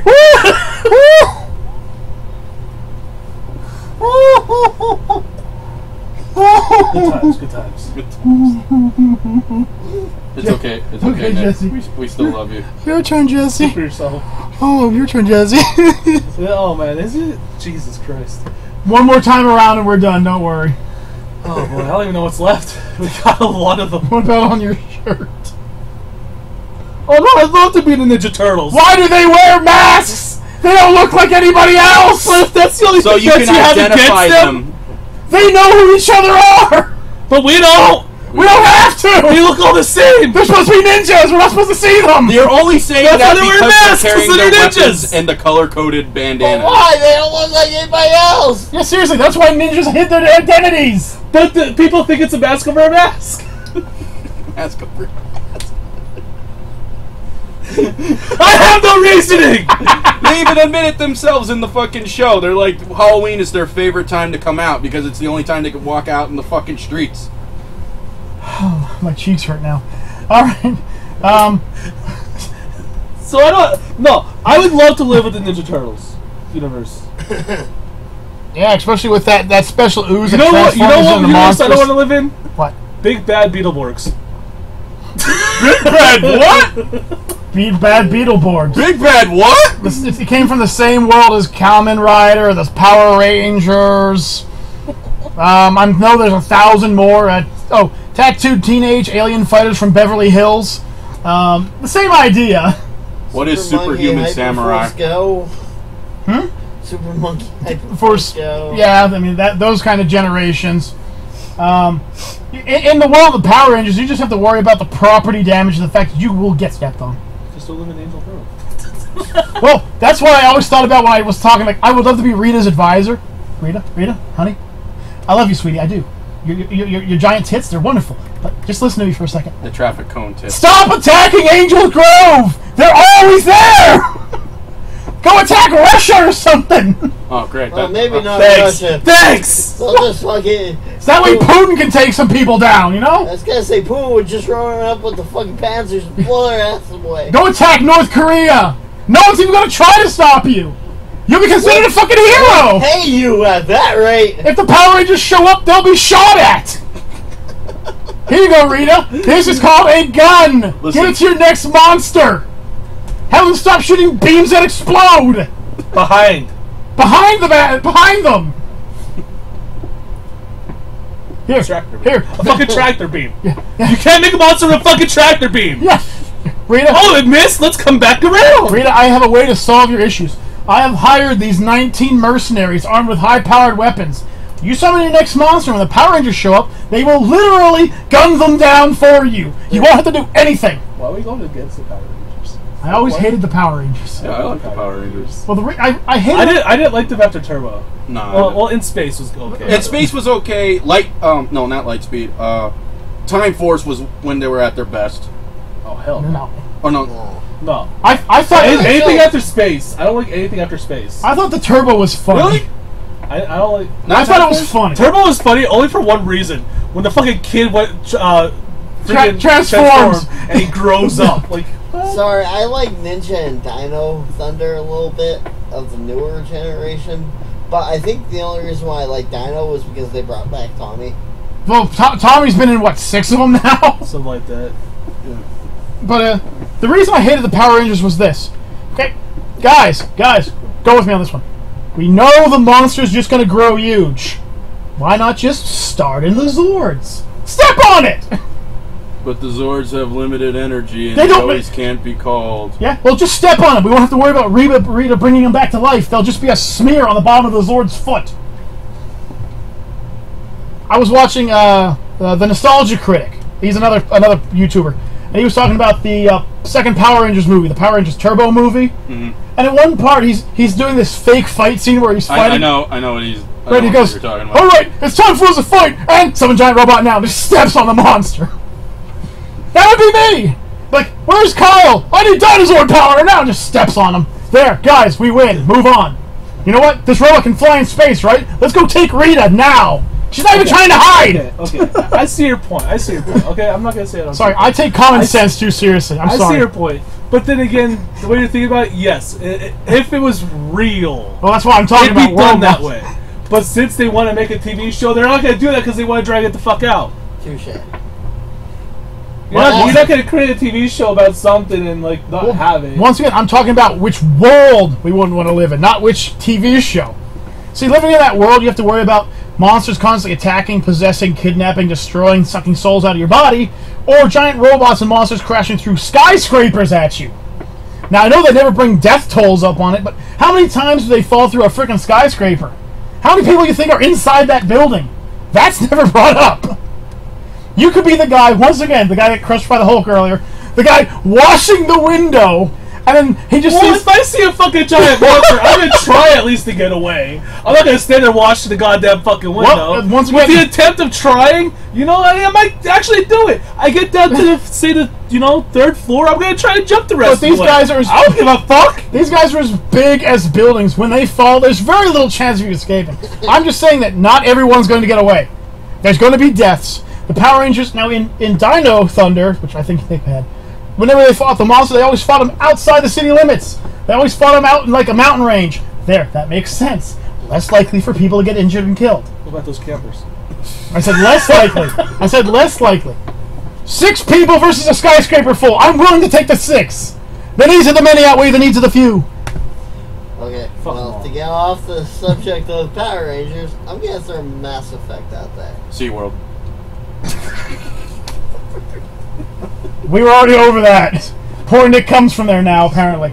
Good times. It's okay. It's okay, Nick. Jesse. We still love you. Your turn, Jesse. For yourself. Oh, your turn, Jesse. Oh man, is it? Jesus Christ. One more time around and we're done. Don't worry. Oh boy, I don't even know what's left. We got a lot of them. What about on your shirt? Oh no, I'd love to be the Ninja Turtles. Why do they wear masks? They don't look like anybody else. But if that's the only so thing you that can you have identify against them. They know who each other are. But we don't. We don't have to. They look all the same. They're supposed to be ninjas. We're not supposed to see them. You're only saying That's that why they wear because masks, they're carrying 'cause their they're weapons ninjas. and the color-coded bandana. But why? They don't look like anybody else. Yeah, seriously, that's why ninjas hid their identities. But the people think it's a mask over a mask. Mask over. I have no reasoning. They even admit it themselves in the fucking show. They're like, Halloween is their favorite time to come out because it's the only time they can walk out in the fucking streets. My cheeks hurt now. All right. So I don't. No, I would love to live with the Ninja Turtles universe. Yeah, especially with that special ooze. You that know what? You know transforms what into universe I don't monsters. want to live in? What? Big Bad Beetleborgs. Big Bad what? Bad Beetleborgs. Big Bad what? It came from the same world as Kamen Rider, the Power Rangers. I know there's 1,000 more. Tattooed teenage alien fighters from Beverly Hills. The same idea. What is Superhuman Samurai? Go. Super Monkey for show. Yeah, I mean those kind of generations. In the world of the Power Rangers, you just have to worry about the property damage and the fact that you will get stepped on. Just eliminate Angel Grove. Well, that's what I always thought about when I was talking. Like, I would love to be Rita's advisor. Rita, honey, I love you, sweetie. I do. Your giant tits, they're wonderful. But just listen to me for a second. The traffic cone tip. Stop attacking Angel Grove! They're always there! Go attack Russia or something! Oh, great. Well, maybe not Thanks. Russia. Thanks. We'll just fucking. So that way Putin can take some people down, you I know? was gonna say Putin would just run up with the fucking Panzers and blow their ass away. Go attack North Korea! No one's even gonna try to stop you! You'll be considered a fucking hero! Hey, you at that rate! If the Power Rangers show up, they'll be shot at! Here you go, Rita. This is called a gun. Listen. Give it to your next monster. Have them stop shooting beams that explode. Behind. Behind them. Here. Tractor beam. Here. A fucking tractor beam. Yeah. You can't make a monster with a fucking tractor beam. Yeah. Rita. Oh, it missed. Let's come back around. Rita, I have a way to solve your issues. I have hired these 19 mercenaries armed with high-powered weapons. You summon your next monster, when the Power Rangers show up, they will literally gun them down for you. You won't have to do anything. Why are we going against the Power Rangers? I always hated the Power Rangers. Yeah, I like the Power Rangers. Well, I hated. I didn't like them after Turbo. Nah. Well, in space was okay. And Space was okay. No, not Lightspeed. Time Force was when they were at their best. Oh hell no. No. Oh no. No. I thought Anything after space. I don't like anything after space. I thought the Turbo was funny. Really? I don't like. I thought it was funny. Turbo was funny only for one reason. When the fucking kid went freaking transforms and he grows up. Like, Sorry, I like Ninja and Dino Thunder a little bit of the newer generation, but I think the only reason why I like Dino was because they brought back Tommy. Well, Tommy's been in what, 6 of them now? something like that. Yeah. But the reason I hated the Power Rangers was this. Okay, guys, go with me on this one. We know the monster's just gonna grow huge. Why not just start in the Zords? Step on it! But the Zords have limited energy and They they don't always can't be called. Yeah, well, just step on it. We won't have to worry about Rita bringing them back to life. They'll just be a smear on the bottom of the Zord's foot. I was watching the Nostalgia Critic. He's another YouTuber. And he was talking about the second Power Rangers movie, the Power Rangers Turbo movie. Mm-hmm. And at one part, he's doing this fake fight scene where he's fighting. I know what he's. Right, he goes, what you're talking about. all right, it's time for us to fight, and summon giant robot now, just steps on the monster. That would be me. Like, where's Kyle? I need dinosaur power, and now just steps on him. There, guys, we win. Move on. You know what? This robot can fly in space, right? Let's go take Rita now. She's not even trying to hide. Okay. I see your point. Okay, I'm not gonna say it. Sorry, I take common sense too seriously. I'm I sorry. see your point. But then again, the way you're thinking about it, yes, if it was real, Well, that's why I'm talking it'd be about done world that wars. way. But since they want to make a TV show, they're not going to do that because they want to drag it the fuck out. Touche. You're not going to create a TV show about something and like not have it. Once again, I'm talking about which world we wouldn't want to live in, not which TV show. See, living in that world, you have to worry about monsters constantly attacking, possessing, kidnapping, destroying, sucking souls out of your body, or giant robots and monsters crashing through skyscrapers at you. Now, I know they never bring death tolls up on it, but how many times do they fall through a freaking skyscraper? How many people do you think are inside that building? That's never brought up. You could be the guy, once again, the guy that crushed by the Hulk earlier, the guy washing the window, and then he just Well, sees... if I see a fucking giant monster, I'm going to try at least to get away. I'm not going to stand there washing the goddamn fucking window. Well, once With again- the attempt of trying, you know, I might actually do it. I get down to the, say, the, third floor, I'm going to try to jump the rest But of these the way. guys are... I don't give a fuck. These guys are as big as buildings. When they fall, there's very little chance of you escaping. I'm just saying that not everyone's going to get away. There's going to be deaths. The Power Rangers, now in Dino Thunder, which I think they've had, whenever they fought the monster, they always fought them outside the city limits. They always fought them out in like a mountain range. There, that makes sense. Less likely for people to get injured and killed. What about those campers? I said less likely. I said less likely. 6 people versus a skyscraper full. I'm willing to take the 6. The needs of the many outweigh the needs of the few. Okay, Fuck well, them to all. get off the subject of Power Rangers, I'm gonna throw Mass Effect out there. SeaWorld. We were already over that. Poor Nick comes from there now, apparently.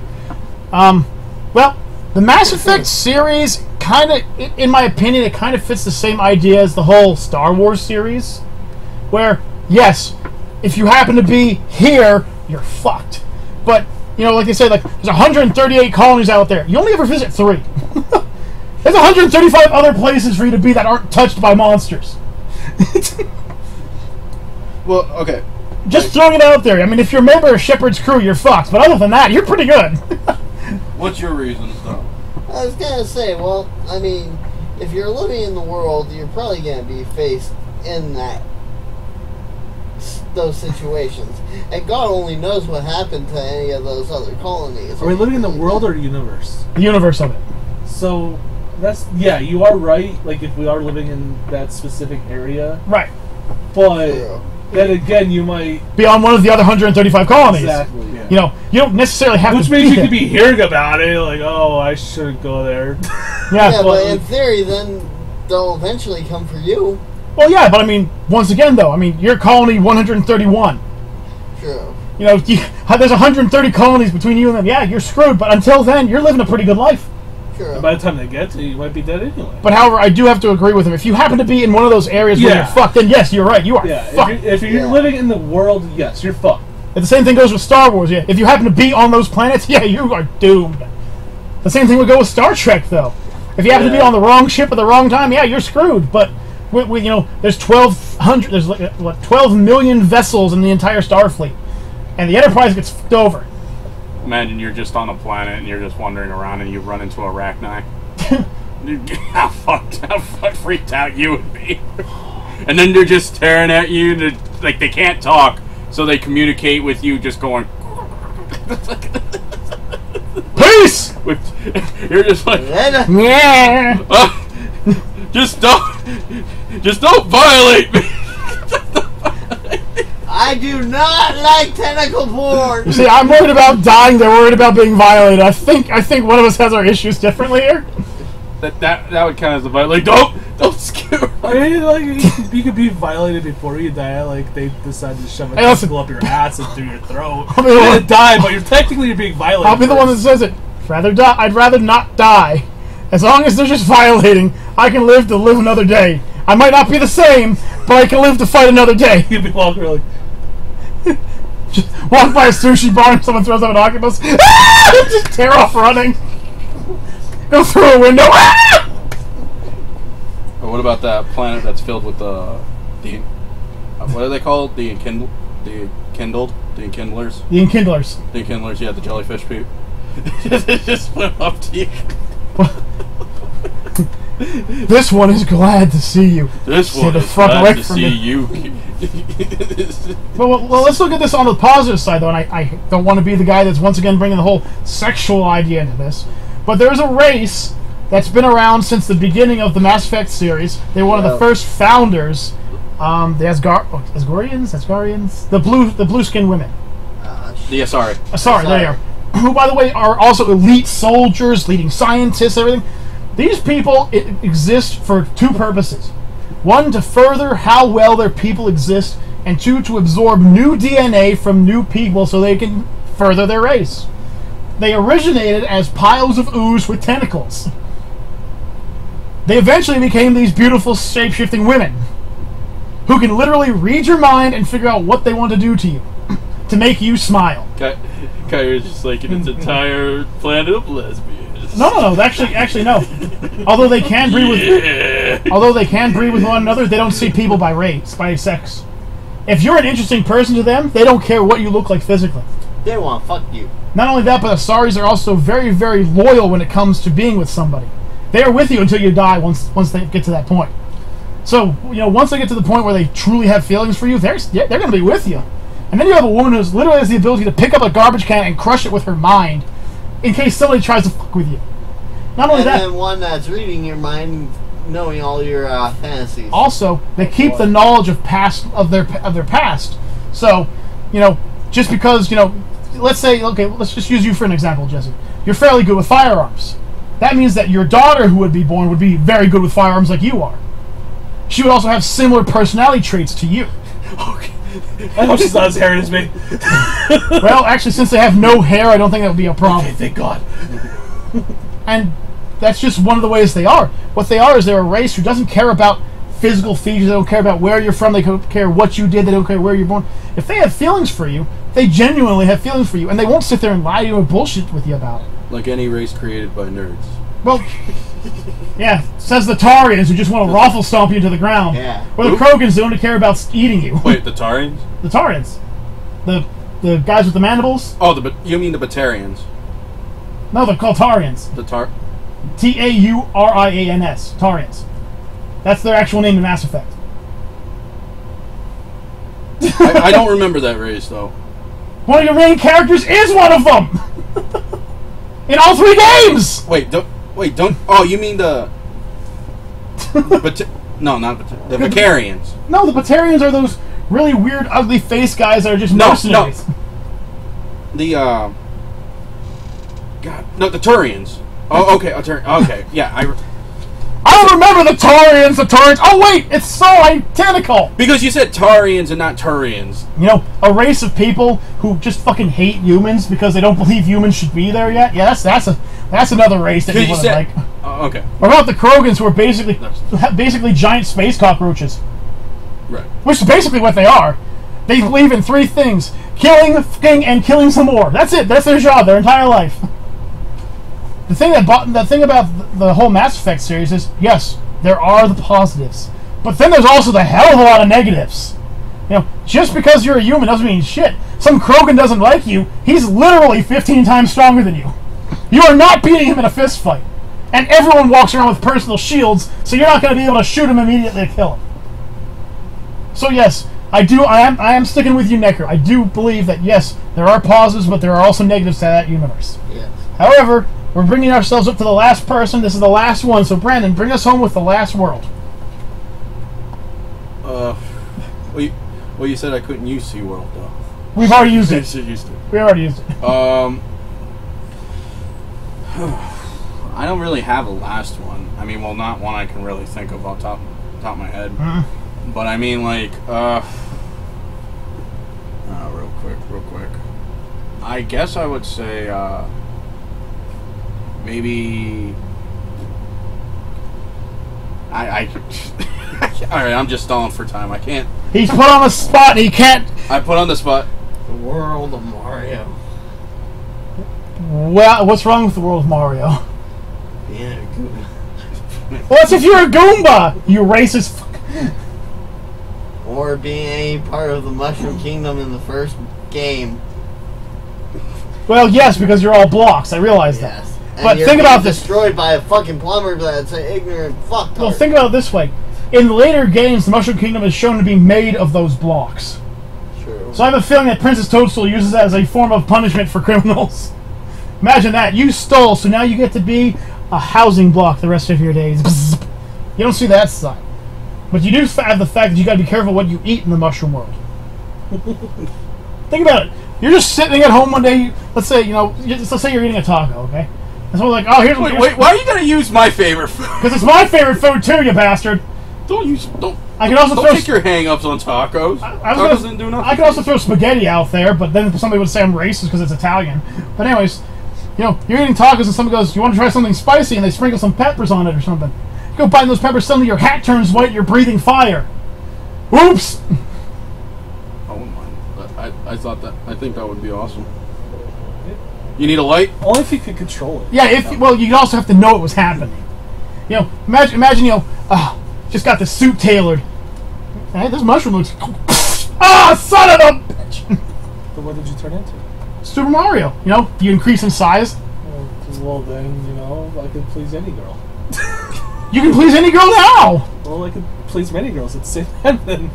Well, The Mass Effect series kind of, in my opinion, it kind of fits the same idea as the whole Star Wars series, where, yes, if you happen to be here, you're fucked. But, you know, like they say, like, there's 138 colonies out there. You only ever visit 3. There's 135 other places for you to be that aren't touched by monsters. Well, okay. Just throwing it out there. I mean, if you're a member of Shepard's crew, you're fucked. But other than that, you're pretty good. What's your reasons, though? I was gonna say, well, I mean, if you're living in the world, you're probably gonna be faced in those situations, and God only knows what happened to any of those other colonies. Are we living in the world or the universe? The universe of it. So that's you are right. Like if we are living in that specific area, Right. but True. then again, you might Be on one of the other 135 colonies. exactly. Yeah. You know, you don't necessarily have Which to means be you there. could be hearing about it, like, oh, I shouldn't go there. Yeah. Yeah, Well, but in theory, then they'll eventually come for you. yeah, but I mean, once again, though, I mean, you're colony 131. True. You know, there's 130 colonies between you and them. Yeah, you're screwed, but until then, you're living a pretty good life. True. By the time they get to you, you might be dead anyway. But however, I do have to agree with him. If you happen to be in one of those areas where Yeah. you're fucked, then yes, you're right. You are Yeah, fucked. if you're Yeah. living in the world, yes, you're fucked. And the same thing goes with Star Wars. Yeah, if you happen to be on those planets, yeah, you are doomed. The same thing would go with Star Trek, though. If you happen to be Yeah. on the wrong ship at the wrong time, yeah, you're screwed. But you know, there's 1,200. There's like, what 12 million vessels in the entire Starfleet, and the Enterprise gets fucked over. Imagine you're just on a planet and you're just wandering around and you run into Arachni. How freaked out you would be. And then they're just staring at you, and like they can't talk, so they communicate with you just going. Peace. You're just like, Yeah. just don't violate me. I do not like tentacle porn. See, I'm worried about dying. They're worried about being violated. I think one of us has our issues differently here. That would count as a violation. Like, don't scare. I mean, like, you could be violated before you die. Like, they decide to shove a Hey, listen. testicle up your ass and through your throat. I'll be the You're one- gonna die, but you're technically being violated. I'll be the one that first. says it. I'd rather not die. As long as they're just violating, I can live to live another day. I might not be the same, but I can live to fight another day. You'd be walking around like, Just walk by a sushi bar and someone throws up an octopus. Just tear off running. Go through a window. Or what about that planet that's filled with the what are they called? The enkindlers? The Enkindlers. The enkindlers, yeah, the jellyfish poop. They just swim up to you. This one is glad to see you. This Stay one the is fuck glad away to from see me. you. Well, let's look at this on the positive side, though, and I don't want to be the guy that's once again bringing the whole sexual idea into this. But there's a race that's been around since the beginning of the Mass Effect series. They're one of the first founders. The Asgarians, the blue skinned women. Yeah, sorry. Sorry, there you are. Who, by the way, are also elite soldiers, leading scientists, everything. These people exist for 2 purposes. 1, to further how well their people exist, and 2, to absorb new DNA from new people so they can further their race. They originated as piles of ooze with tentacles. They eventually became these beautiful shape-shifting women who can literally read your mind and figure out what they want to do to you to make you smile. Kyra's just like in its entire planet of lesbians. No. Actually, no. Although they can breed with one another, they don't see people by race, by sex. If you're an interesting person to them, they don't care what you look like physically. They want to fuck you. Not only that, but Asaris are also very, very loyal when it comes to being with somebody. They are with you until you die. Once they get to that point. So once they get to the point where they truly have feelings for you, they're going to be with you. And then you have a woman who literally has the ability to pick up a garbage can and crush it with her mind, in case somebody tries to fuck with you. Not only that, And then one that's reading your mind, knowing all your fantasies. also they keep the knowledge of their past. So, just because let's say, okay, let's just use you for an example, Jesse. You're fairly good with firearms. That means that your daughter, who would be born, would be very good with firearms like you are. She would also have similar personality traits to you. okay. I hope she's not as hairy as me. Well, actually, since they have no hair, I don't think that would be a problem. Okay, thank God. And that's just one of the ways they are. What they are is they're a race who doesn't care about physical features. They don't care about where you're from. They don't care what you did. They don't care where you're born. If they have feelings for you, they genuinely have feelings for you, and they won't sit there and lie to you or bullshit with you about it. Like any race created by nerds. Well, yeah, says the Tarians who just want to raffle stomp you to the ground. Yeah. Or the Krogans who don't care about eating you. Wait, the Tarians? The Tarians. The guys with the mandibles? Oh, you mean the Batarians? No, they're called Tarians. The Taurians. Tarians. That's their actual name in Mass Effect. I don't remember that race, though. One of your main characters is one of them! In all 3 games! Don't. Oh, you mean the no, not the Vicarians. No, the Batarians are those really weird, ugly face guys that are just mercenaries. No. The Turians. Oh, okay, okay, yeah, I don't remember the Tarians, Oh wait, it's so identical! because you said Tarians and not Turians. You know, a race of people who just fucking hate humans because they don't believe humans should be there yet. Yeah, that's another race that people like. Okay. Or about the Krogans, who are basically giant space cockroaches. Right. Which is basically what they are. They believe in 3 things: killing, fucking, and killing some more. That's it. That's their job, their entire life. The thing about the whole Mass Effect series is, yes, there are the positives, but then there's also the hell of a lot of negatives. You know, just because you're a human doesn't mean shit. Some Krogan doesn't like you. He's literally 15 times stronger than you. You are not beating him in a fist fight, and everyone walks around with personal shields, so you're not going to be able to shoot him immediately to kill him. So yes, I am sticking with you, Necker. I do believe that yes, there are positives, but there are also negatives to that universe. Yes. However, we're bringing ourselves up to the last person. This is the last one. So, Brandon, bring us home with the last world. Well, you said I couldn't use SeaWorld, though. We've already used it. We already used it. I don't really have a last one. I mean, well, not one I can really think of off top of my head. Mm-hmm. But I mean, like, real quick. I guess I would say, maybe I alright, I'm just stalling for time. I can't. He's put on the spot and he can't. I put on the spot. The world of Mario. Well, what's wrong with the world of Mario? Being a Goomba. What's if you're a Goomba? You racist fuck. Or being any part of the Mushroom Kingdom in the first game. Well, yes, because you're all blocks. I realize that. Yes. But think about this. Destroyed by a fucking plumber that's an ignorant fucktard. Well, think about it this way. In the later games, the Mushroom Kingdom is shown to be made of those blocks. True. So I have a feeling that Princess Toadstool uses that as a form of punishment for criminals. Imagine that. You stole, so now you get to be a housing block the rest of your days. You don't see that side. But you do have the fact that you got to be careful what you eat in the mushroom world. Think about it. You're just sitting at home one day. Let's say you're eating a taco, okay? And someone's like, "Oh, here's what." Wait, why are you gonna use my favorite food? Because it's my favorite food too, you bastard. Don't. I can also don't throw take your hang-ups on tacos. Tacos didn't do nothing. I could also throw spaghetti out there, but then somebody would say I'm racist because it's Italian. But anyways, you're eating tacos and somebody goes, "You want to try something spicy?" and they sprinkle some peppers on it or something. You go bite those peppers, suddenly your hat turns white, you're breathing fire. Oops. I wouldn't mind. But I think that would be awesome. You need a light? Only if you could control it. Yeah, you also have to know it was happening. Imagine just got the suit tailored. Hey, this mushroom looks. Son of a bitch! But what did you turn into? Super Mario. You increase in size. Well, then, I could please any girl. You can please any girl now! Well, I could please many girls at the same time then.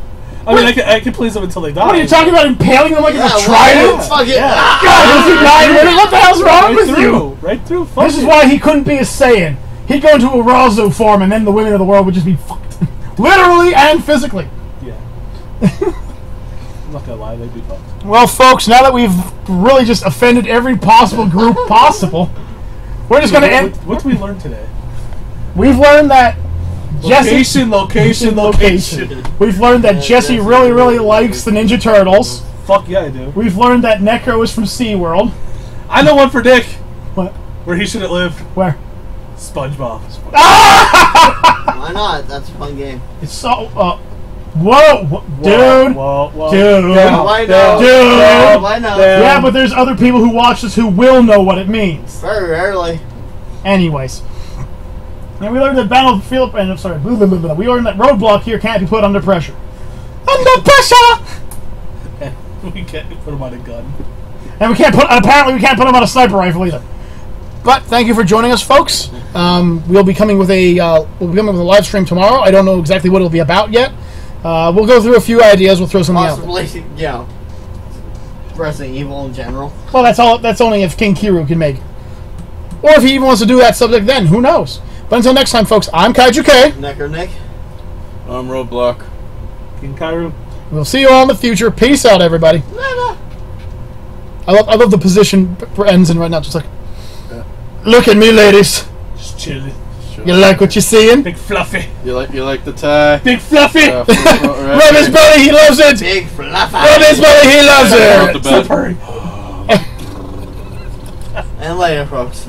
I could please them until they die. What are you talking about? Impaling them like a trident? Fuck it. God, is he dying with it? What the hell's wrong with you? Right through. This is why he couldn't be a Saiyan. He'd go into a Razu form, and then the women of the world would just be fucked. Literally and physically. Yeah. I'm not gonna lie, they'd be fucked. Well, folks, now that we've really just offended every possible group possible, we're just gonna end. What did we learn today? We've learned that Location. We've learned that Jesse really, really likes the Ninja Turtles. Fuck yeah, I do. We've learned that Necro is from SeaWorld. I know one for Dick. What? Where he shouldn't live. Where? SpongeBob. Why not? That's a fun game. It's so. Whoa, dude. Whoa. Dude. Why not? Dude. Why not? Yeah, but there's other people who watch this who will know what it means. Very rarely. Anyways. And we learned that battlefield. And I'm sorry. We learned that roadblock here can't be put under pressure. Under pressure! We can't put him on a gun. And we can't put. Apparently, we can't put him on a sniper rifle either. But thank you for joining us, folks. We'll be coming with a live stream tomorrow. I don't know exactly what it'll be about yet. We'll go through a few ideas. We'll throw something out. Possibly, yeah. Resident Evil in general. Well, that's only if King Kiru can make it. Or if he even wants to do that subject then. Who knows? But until next time, folks, I'm Kaiju K. Necker Nick. I'm Roadblock. King Kairu. We'll see you all in the future. Peace out, everybody. I love the position ends in right now. Just like, look at me, ladies. Just chilling. Sure. You like what you're seeing? Big Fluffy. You like the tie? Big Fluffy. Rub his belly, he loves it. Big fluffy. Rub his belly, he loves it. Out the bed. Stop hurry. And later, folks.